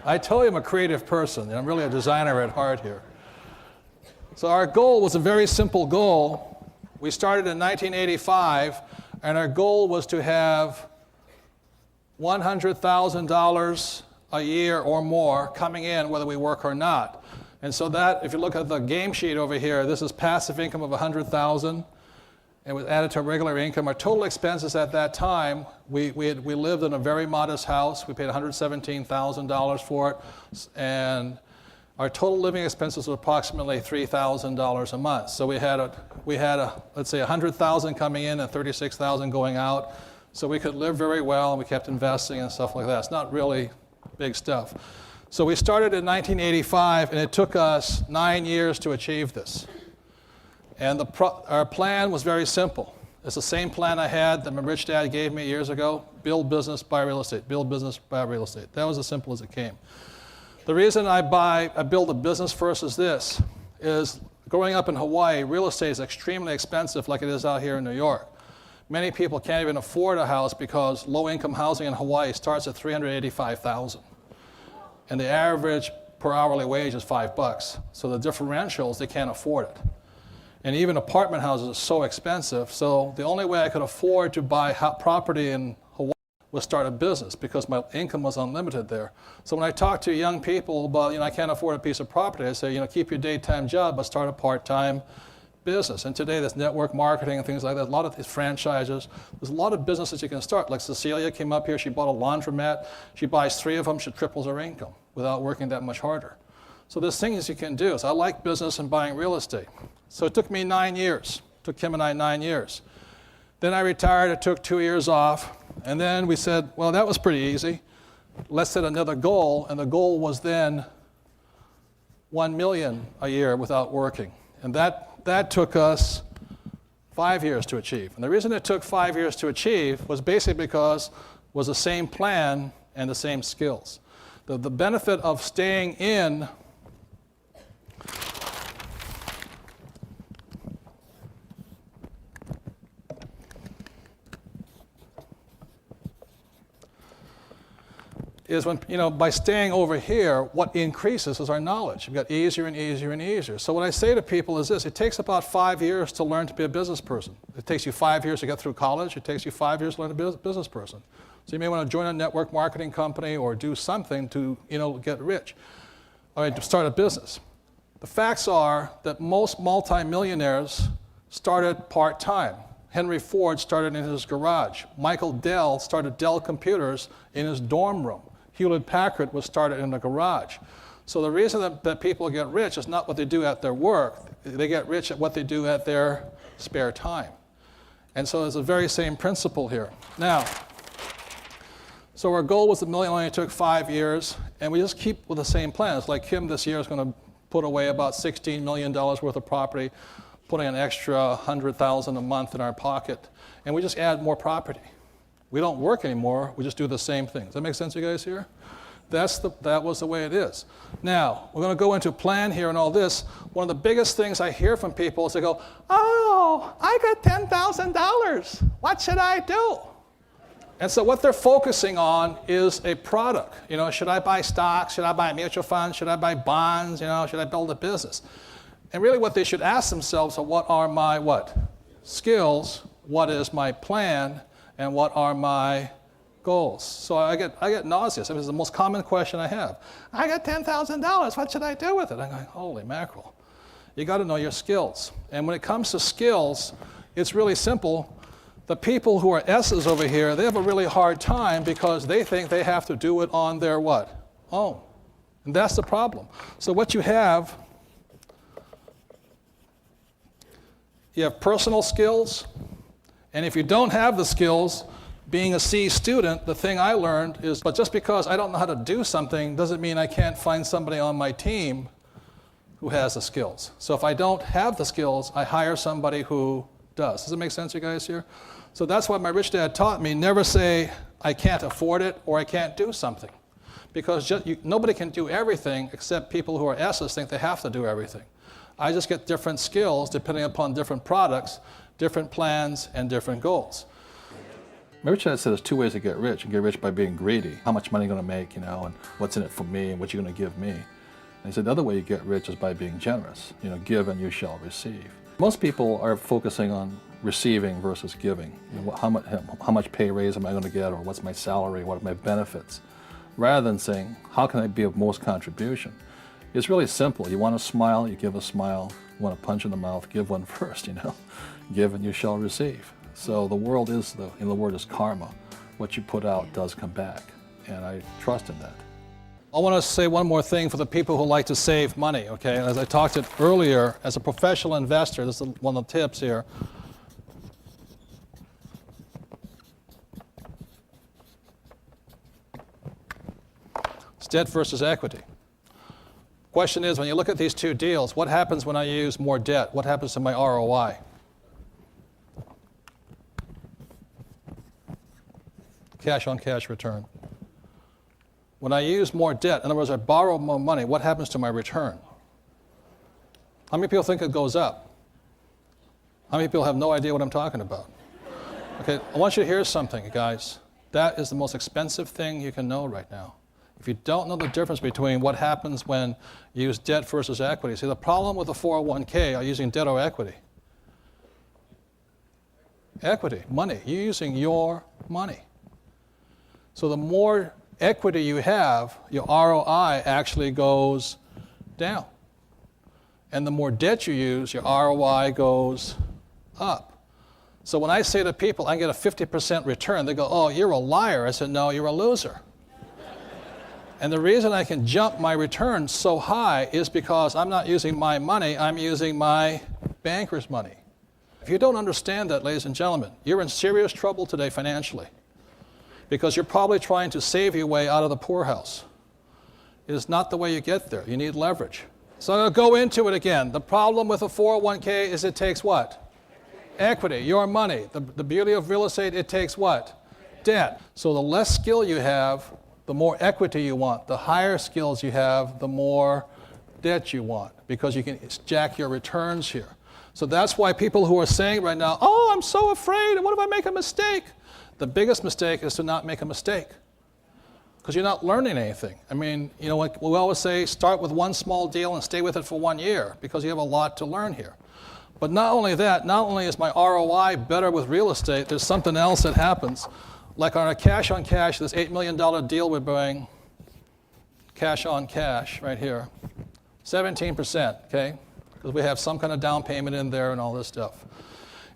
S4: I told you I'm a creative person, and I'm really a designer at heart here. So our goal was a very simple goal. We started in 1985, and our goal was to have $100,000 a year or more coming in whether we work or not. And so that, if you look at the game sheet over here, this is passive income of $100,000. It was added to regular income. Our total expenses at that time, we lived in a very modest house. We paid $117,000 for it. And our total living expenses were approximately $3,000 a month. So we had let's say $100,000 coming in and $36,000 going out. So we could live very well, and we kept investing and stuff like that. It's not really big stuff. So we started in 1985, and it took us 9 years to achieve this. And our plan was very simple. It's the same plan I had that my rich dad gave me years ago: build business, buy real estate, build business, buy real estate. That was as simple as it came. The reason I build a business first is growing up in Hawaii, real estate is extremely expensive like it is out here in New York. Many people can't even afford a house because low-income housing in Hawaii starts at $385,000. And the average per hourly wage is $5. So the differentials, they can't afford it. And even apartment houses are so expensive, so the only way I could afford to buy property in Hawaii was start a business because my income was unlimited there. So when I talk to young people about, I can't afford a piece of property, I say, keep your daytime job, but start a part-time business. And today there's network marketing and things like that, a lot of these franchises. There's a lot of businesses you can start. Like Cecilia came up here, she bought a laundromat. She buys 3 of them, she triples her income without working that much harder. So there's things you can do. So I like business and buying real estate. So it took me 9 years. It took Kim and I 9 years. Then I retired, I took 2 years off. And then we said, well, that was pretty easy. Let's set another goal. And the goal was then $1 million a year without working. And that took us 5 years to achieve. And the reason it took 5 years to achieve was basically because it was the same plan and the same skills. The benefit of staying in is when, by staying over here, what increases is our knowledge. We've got easier and easier and easier. So what I say to people is this: it takes about 5 years to learn to be a business person. It takes you 5 years to get through college. It takes you 5 years to learn to be a business person. So you may want to join a network marketing company or do something to, get rich, or to start a business. The facts are that most multimillionaires started part-time. Henry Ford started in his garage. Michael Dell started Dell Computers in his dorm room. Hewlett-Packard was started in a garage. So the reason that people get rich is not what they do at their work. They get rich at what they do at their spare time. And so it's the very same principle here. Now, so our goal was $1 million, only took 5 years, and we just keep with the same plans. Like Kim this year is going to put away about $16 million worth of property. putting an extra $100,000 a month in our pocket, and we just add more property. We don't work anymore, we just do the same thing. Does that make sense, you guys here? That was the way it is. Now, we're going to go into plan here and all this. One of the biggest things I hear from people is they go, oh, I got $10,000. What should I do? And so what they're focusing on is a product. You know, should I buy stocks? Should I buy mutual funds? Should I buy bonds? You know, should I build a business? And really what they should ask themselves are, what are my what? Skills, what is my plan, and what are my goals? So I get nauseous. It's the most common question I have. I got $10,000. What should I do with it? I'm going, holy mackerel. You got to know your skills. And when it comes to skills, it's really simple. The people who are S's over here, they have a really hard time because they think they have to do it on their what? Own. And that's the problem. So what you have personal skills, and if you don't have the skills, being a C student, the thing I learned is, but just because I don't know how to do something doesn't mean I can't find somebody on my team who has the skills. So if I don't have the skills, I hire somebody who does. Does it make sense, you guys here? So that's what my rich dad taught me. Never say, I can't afford it or I can't do something. Because nobody can do everything except people who are S's think they have to do everything. I just get different skills depending upon different products, different plans, and different goals.
S9: My rich dad said there's two ways to get rich. You get rich by being greedy. How much money are you going to make, you know, and what's in it for me, and what you're going to give me. And he said the other way you get rich is by being generous. You know, give and you shall receive. Most people are focusing on receiving versus giving. You know, how much pay raise am I going to get, or what's my salary, what are my benefits, rather than saying, how can I be of most contribution? It's really simple. You want a smile, you give a smile. You want a punch in the mouth, give one first, you know. Give and you shall receive. So the world is, the word is karma. What you put out does come back, and I trust in that.
S4: I want to say one more thing for the people who like to save money, okay? As I talked it earlier, as a professional investor, this is one of the tips here. It's debt versus equity. Question is, when you look at these two deals, what happens when I use more debt? What happens to my ROI? Cash on cash return. When I use more debt, in other words, I borrow more money, what happens to my return? How many people think it goes up? How many people have no idea what I'm talking about? Okay, I want you to hear something, guys. That is the most expensive thing you can know right now. If you don't know the difference between what happens when you use debt versus equity, see, the problem with the 401k are using debt or equity. Equity, money. You're using your money. So the more equity you have, your ROI actually goes down. And the more debt you use, your ROI goes up. So when I say to people, I get a 50% return, they go, oh, you're a liar. I said, no, you're a loser. And the reason I can jump my return so high is because I'm not using my money, I'm using my banker's money. If you don't understand that, ladies and gentlemen, you're in serious trouble today financially, because you're probably trying to save your way out of the poorhouse. It is not the way you get there. You need leverage. So I'm going to go into it again. The problem with a 401k is it takes what? Equity, your money. The beauty of real estate, it takes what? Debt. So the less skill you have, the more equity you want. The higher skills you have, the more debt you want, because you can jack your returns here. So that's why people who are saying right now, oh, I'm so afraid, what if I make a mistake? The biggest mistake is to not make a mistake, because you're not learning anything. I mean, you know, like we always say, start with one small deal and stay with it for 1 year, because you have a lot to learn here. But not only that, not only is my ROI better with real estate, there's something else that happens. Like on a cash on cash, this $8 million deal we're buying, cash on cash right here, 17%, okay? Because we have some kind of down payment in there and all this stuff.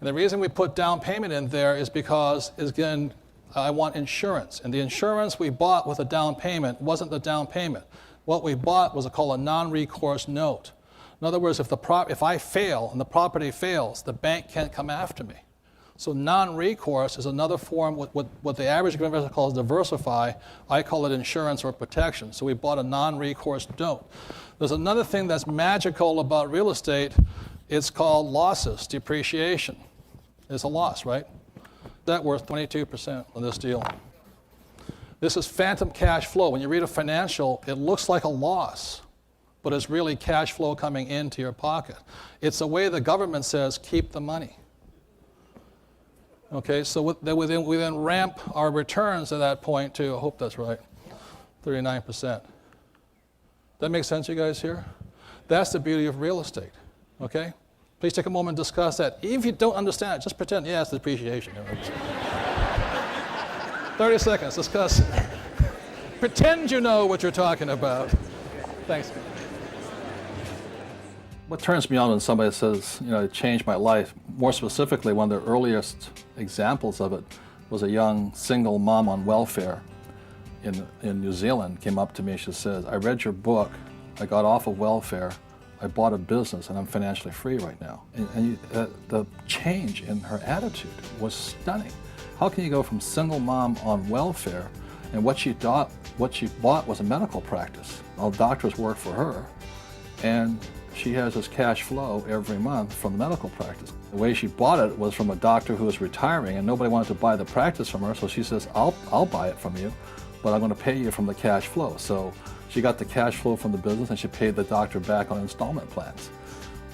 S4: And the reason we put down payment in there is because, again, I want insurance. And the insurance we bought with a down payment wasn't the down payment. What we bought was called a non-recourse note. In other words, if I fail and the property fails, the bank can't come after me. So non-recourse is another form, what the average investor calls diversify. I call it insurance or protection. So we bought a non-recourse note. There's another thing that's magical about real estate It's called losses, depreciation. It's a loss, right? That worth 22% on this deal. This is phantom cash flow. When you read a financial, it looks like a loss, but it's really cash flow coming into your pocket. It's the way the government says, keep the money. Okay, so we then ramp our returns at that point to, I hope that's right, 39%. That makes sense, you guys here? That's the beauty of real estate, okay? Please take a moment and discuss that. Even if you don't understand it, just pretend, yeah, it's depreciation. 30 seconds, discuss it. Pretend you know what you're talking about. Thanks.
S9: What turns me on when somebody says, it changed my life, more specifically, one of the earliest examples of it was a young single mom on welfare in New Zealand came up to me. She says, I read your book, I got off of welfare, I bought a business, and I'm financially free right now. And the change in her attitude was stunning. How can you go from single mom on welfare, and what she bought was a medical practice. All doctors work for her, and she has this cash flow every month from the medical practice. The way she bought it was from a doctor who was retiring, and nobody wanted to buy the practice from her, so she says, I'll buy it from you, but I'm going to pay you from the cash flow. So she got the cash flow from the business, and she paid the doctor back on installment plans.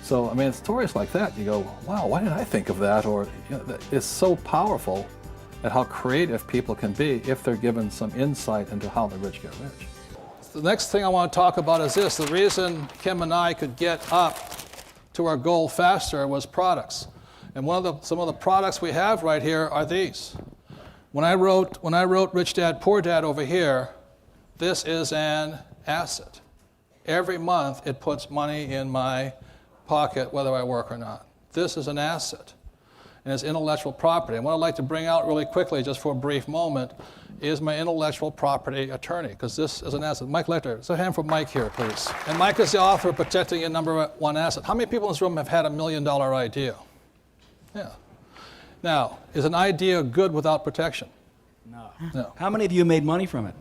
S9: So, I mean, stories like that, you go, wow, why didn't I think of that? Or it's so powerful at how creative people can be if they're given some insight into how the rich get rich.
S4: The next thing I want to talk about is this. The reason Kim and I could get up to our goal faster was products. And some of the products we have right here are these. When I wrote Rich Dad, Poor Dad over here, this is an asset. Every month it puts money in my pocket whether I work or not. This is an asset. And it's intellectual property. And what I'd like to bring out really quickly, just for a brief moment, is my intellectual property attorney, because this is an asset. Mike Lecter, so a hand for Mike here, please. And Mike is the author of Protecting Your Number One Asset. How many people in this room have had $1 million idea? Yeah. Now, is an idea good without protection? No.
S12: How many of you made money from it?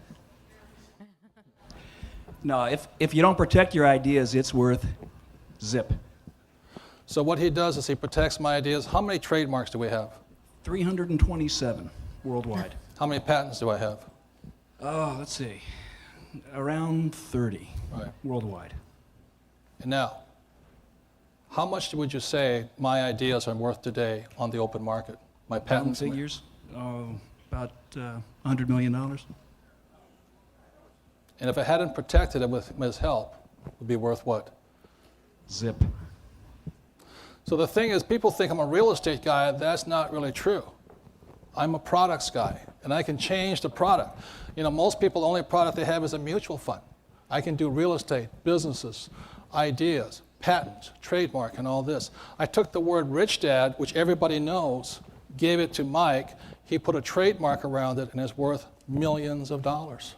S12: No, if you don't protect your ideas, it's worth zip.
S4: So what he does is he protects my ideas. How many trademarks do we have?
S12: 327 worldwide.
S4: How many patents do I have?
S12: Oh, let's see. Around 30 worldwide.
S4: And now, how much would you say my ideas are worth today on the open market? My patents?
S12: Figures? About $100 million.
S4: And if I hadn't protected it with his help, it would be worth what?
S12: Zip.
S4: So the thing is, people think I'm a real estate guy. That's not really true. I'm a products guy, and I can change the product. Most people, the only product they have is a mutual fund. I can do real estate, businesses, ideas, patents, trademark, and all this. I took the word Rich Dad, which everybody knows, gave it to Mike. He put a trademark around it, and it's worth millions of dollars.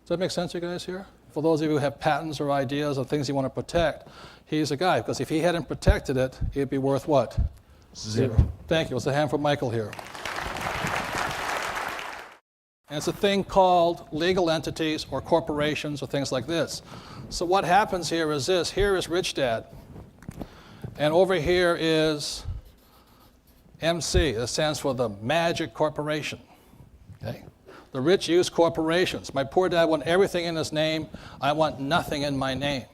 S4: Does that make sense, you guys here? For those of you who have patents or ideas or things you want to protect, he's a guy, because if he hadn't protected it, it'd be worth what?
S12: Zero.
S4: Thank you. It's a hand for Michael here. And it's a thing called legal entities or corporations or things like this. So what happens here is this. Here is Rich Dad. And over here is MC. That stands for the Magic Corporation. Okay? The rich use corporations. My poor dad want everything in his name. I want nothing in my name.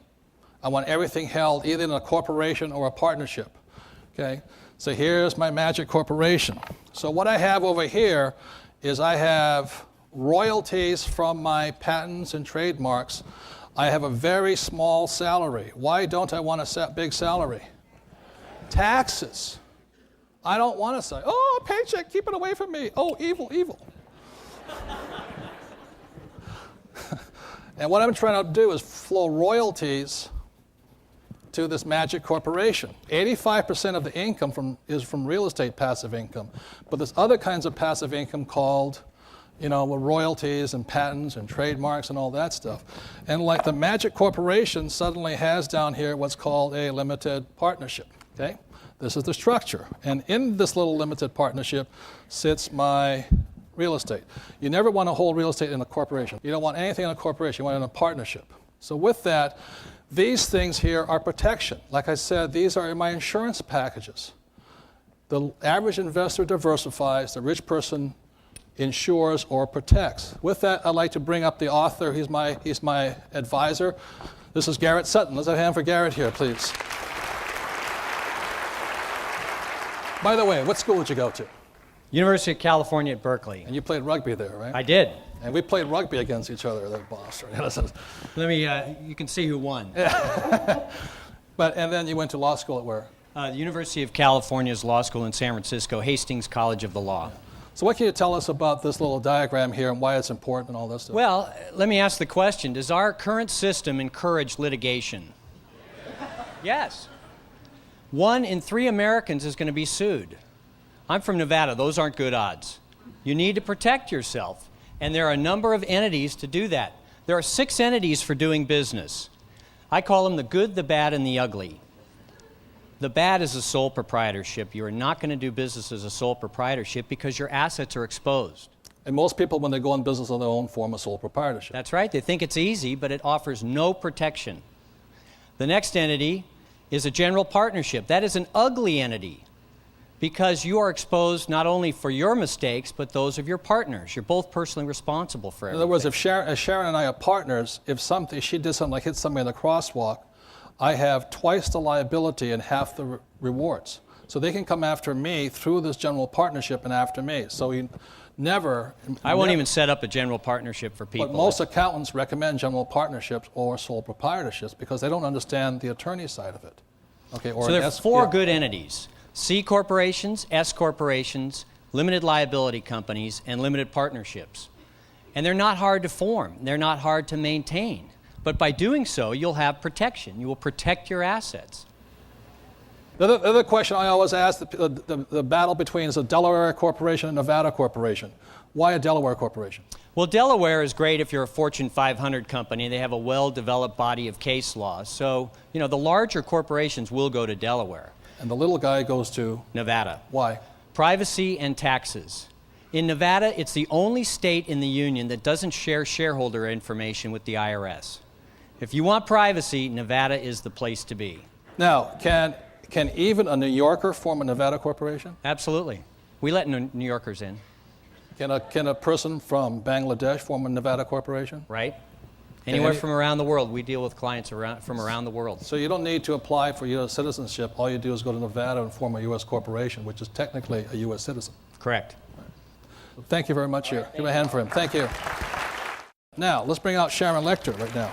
S4: I want everything held either in a corporation or a partnership. Okay? So here's my Magic Corporation. So what I have over here is I have royalties from my patents and trademarks. I have a very small salary. Why don't I want a big salary? Taxes. I don't want to say, oh, a paycheck, keep it away from me. Oh, evil, evil. And what I'm trying to do is flow royalties to this Magic Corporation. 85% of the income is from real estate passive income. But there's other kinds of passive income called, with royalties and patents and trademarks and all that stuff. And like the Magic Corporation suddenly has down here what's called a limited partnership, okay? This is the structure. And in this little limited partnership sits my real estate. You never want to hold real estate in a corporation. You don't want anything in a corporation. You want it in a partnership. So with that, These things here are protection. Like I said, these are in my insurance packages. The average investor diversifies, the rich person insures or protects. With that, I'd like to bring up the author. He's my advisor. This is Garrett Sutton. Let's have a hand for Garrett here, please. By the way, what school did you go to?
S13: University of California at Berkeley.
S4: And you played rugby there, right?
S13: I did.
S4: And we played rugby against each other at Boston.
S13: Let me, you can see who won.
S4: And then you went to law school at where?
S13: The University of California's Law School in San Francisco, Hastings College of the Law.
S4: Yeah. So what can you tell us about this little diagram here and why it's important and all this stuff?
S13: Well, let me ask the question, does our current system encourage litigation? Yes. 1 in 3 Americans is going to be sued. I'm from Nevada. Those aren't good odds. You need to protect yourself, and there are a number of entities to do that. There are 6 entities for doing business. I call them the good, the bad, and the ugly. The bad is a sole proprietorship. You are not going to do business as a sole proprietorship because your assets are exposed.
S4: And most people, when they go in business on their own, form a sole proprietorship.
S13: That's right. They think it's easy, but it offers no protection. The next entity is a general partnership. That is an ugly entity because you are exposed not only for your mistakes, but those of your partners. You're both personally responsible for everything.
S4: In other words, if Sharon and I are partners, if she did something like hit somebody in the crosswalk, I have twice the liability and half the rewards. So they can come after me through this general partnership and after me. So we never...
S13: I won't even set up a general partnership for people.
S4: But most accountants recommend general partnerships or sole proprietorships because they don't understand the attorney side of it. Okay, or
S13: so there are 4 good entities: C corporations, S corporations, limited liability companies, and limited partnerships. And they're not hard to form. They're not hard to maintain. But by doing so, you'll have protection. You will protect your assets.
S4: The other question I always ask, the battle between is a Delaware corporation and Nevada corporation. Why a Delaware corporation?
S13: Well, Delaware is great if you're a Fortune 500 company. They have a well-developed body of case law. So, the larger corporations will go to Delaware.
S4: And the little guy goes to?
S13: Nevada.
S4: Why?
S13: Privacy and taxes. In Nevada, it's the only state in the union that doesn't share shareholder information with the IRS. If you want privacy, Nevada is the place to be.
S4: Now, can even a New Yorker form a Nevada corporation?
S13: Absolutely. We let New Yorkers in.
S4: Can a person from Bangladesh form a Nevada corporation?
S13: Right. Anywhere from around the world. We deal with clients from around the world.
S4: So you don't need to apply for U.S. citizenship. All you do is go to Nevada and form a U.S. corporation, which is technically a U.S. citizen.
S13: Correct.
S4: Right. Thank you very much here. Give a hand for him. Thank you. Now, let's bring out Sharon Lechter right now.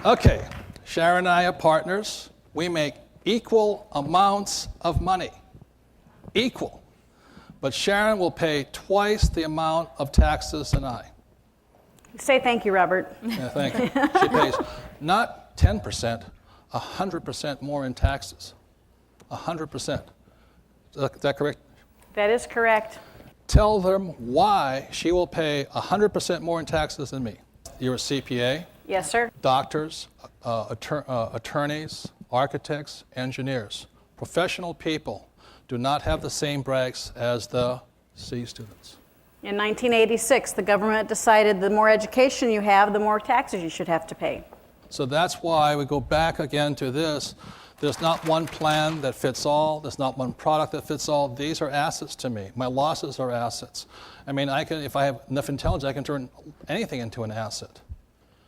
S4: Okay, Sharon and I are partners. We make equal amounts of money. Equal. But Sharon will pay twice the amount of taxes than I.
S11: Say thank you, Robert.
S4: Yeah, thank you. She pays not 10%, 100% more in taxes. 100%. Is that correct?
S11: That is correct.
S4: Tell them why she will pay 100% more in taxes than me. You're a CPA.
S11: Yes, sir.
S4: Doctors, attorneys, architects, engineers. Professional people do not have the same brags as the C students.
S11: In 1986, the government decided the more education you have, the more taxes you should have to pay.
S4: So that's why we go back again to this. There's not one plan that fits all. There's not one product that fits all. These are assets to me. My losses are assets. I mean, if I have enough intelligence, I can turn anything into an asset.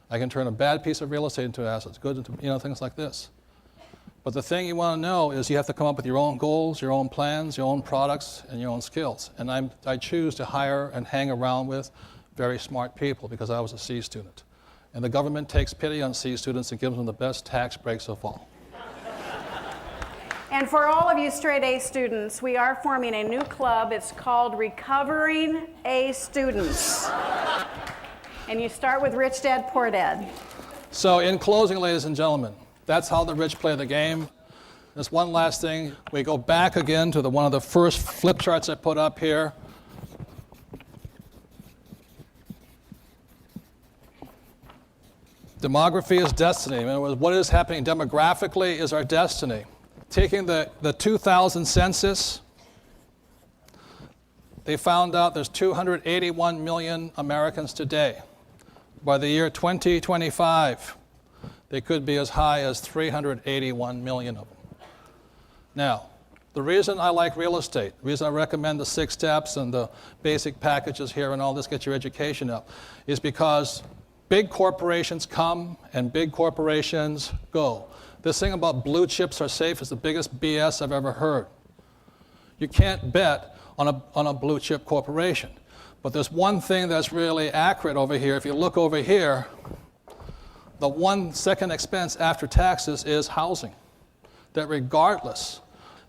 S4: I can turn a bad piece of real estate into assets, good into, things like this. But the thing you want to know is you have to come up with your own goals, your own plans, your own products, and your own skills. And I choose to hire and hang around with very smart people because I was a C student. And the government takes pity on C students and gives them the best tax breaks of all.
S11: And for all of you straight A students, we are forming a new club. It's called Recovering A Students. And you start with Rich Dad, Poor Dad.
S4: So in closing, ladies and gentlemen, that's how the rich play the game. There's one last thing. We go back again to one of the first flip charts I put up here. Demography is destiny. In other words, what is happening demographically is our destiny. Taking the 2000 census, they found out there's 281 million Americans today. By the year 2025, they could be as high as 381 million of them. Now, the reason I like real estate, the reason I recommend the 6 steps and the basic packages here and all this, get your education up, is because big corporations come and big corporations go. This thing about blue chips are safe is the biggest BS I've ever heard. You can't bet on a blue chip corporation. But there's one thing that's really accurate over here. If you look over here, the 1 second expense after taxes is housing. That regardless,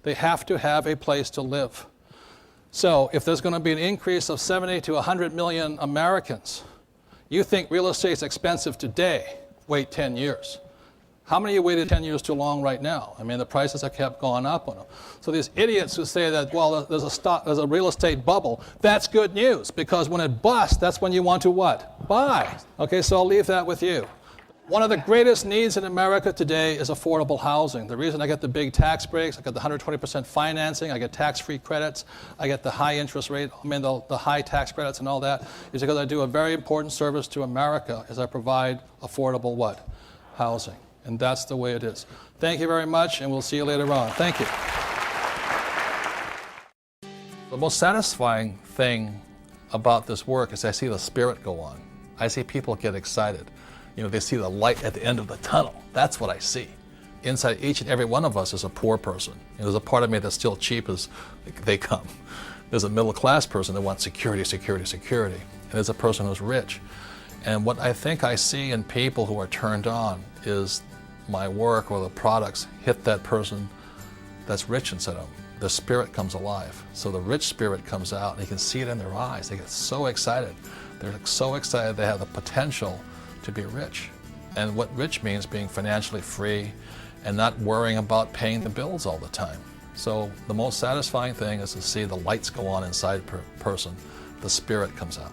S4: they have to have a place to live. So if there's going to be an increase of 70 to 100 million Americans, you think real estate's expensive today, wait 10 years. How many of you waited 10 years too long right now? I mean, the prices have kept going up on them. So these idiots who say that, well, there's a real estate bubble, that's good news, because when it busts, that's when you want to what? Buy. Okay, so I'll leave that with you. One of the greatest needs in America today is affordable housing. The reason I get the big tax breaks, I get the 120% financing, I get tax-free credits, I get the high interest rate, the high tax credits and all that, is because I do a very important service to America, as I provide affordable what? Housing. And that's the way it is. Thank you very much, and we'll see you later on. Thank you. The most satisfying thing about this work is I see the spirit go on. I see people get excited. You know, they see the light at the end of the tunnel. That's what I see. Inside each and every one of us is a poor person. And there's a part of me that's still cheap as they come. There's a middle class person that wants security, security, security. And there's a person who's rich. And what I think I see in people who are turned on is my work or the products hit that person that's rich inside of them. The spirit comes alive. So the rich spirit comes out, and you can see it in their eyes. They get so excited. They're so excited they have the potential to be rich. And what rich means, being financially free and not worrying about paying the bills all the time. So the most satisfying thing is to see the lights go on inside a person. The spirit comes out.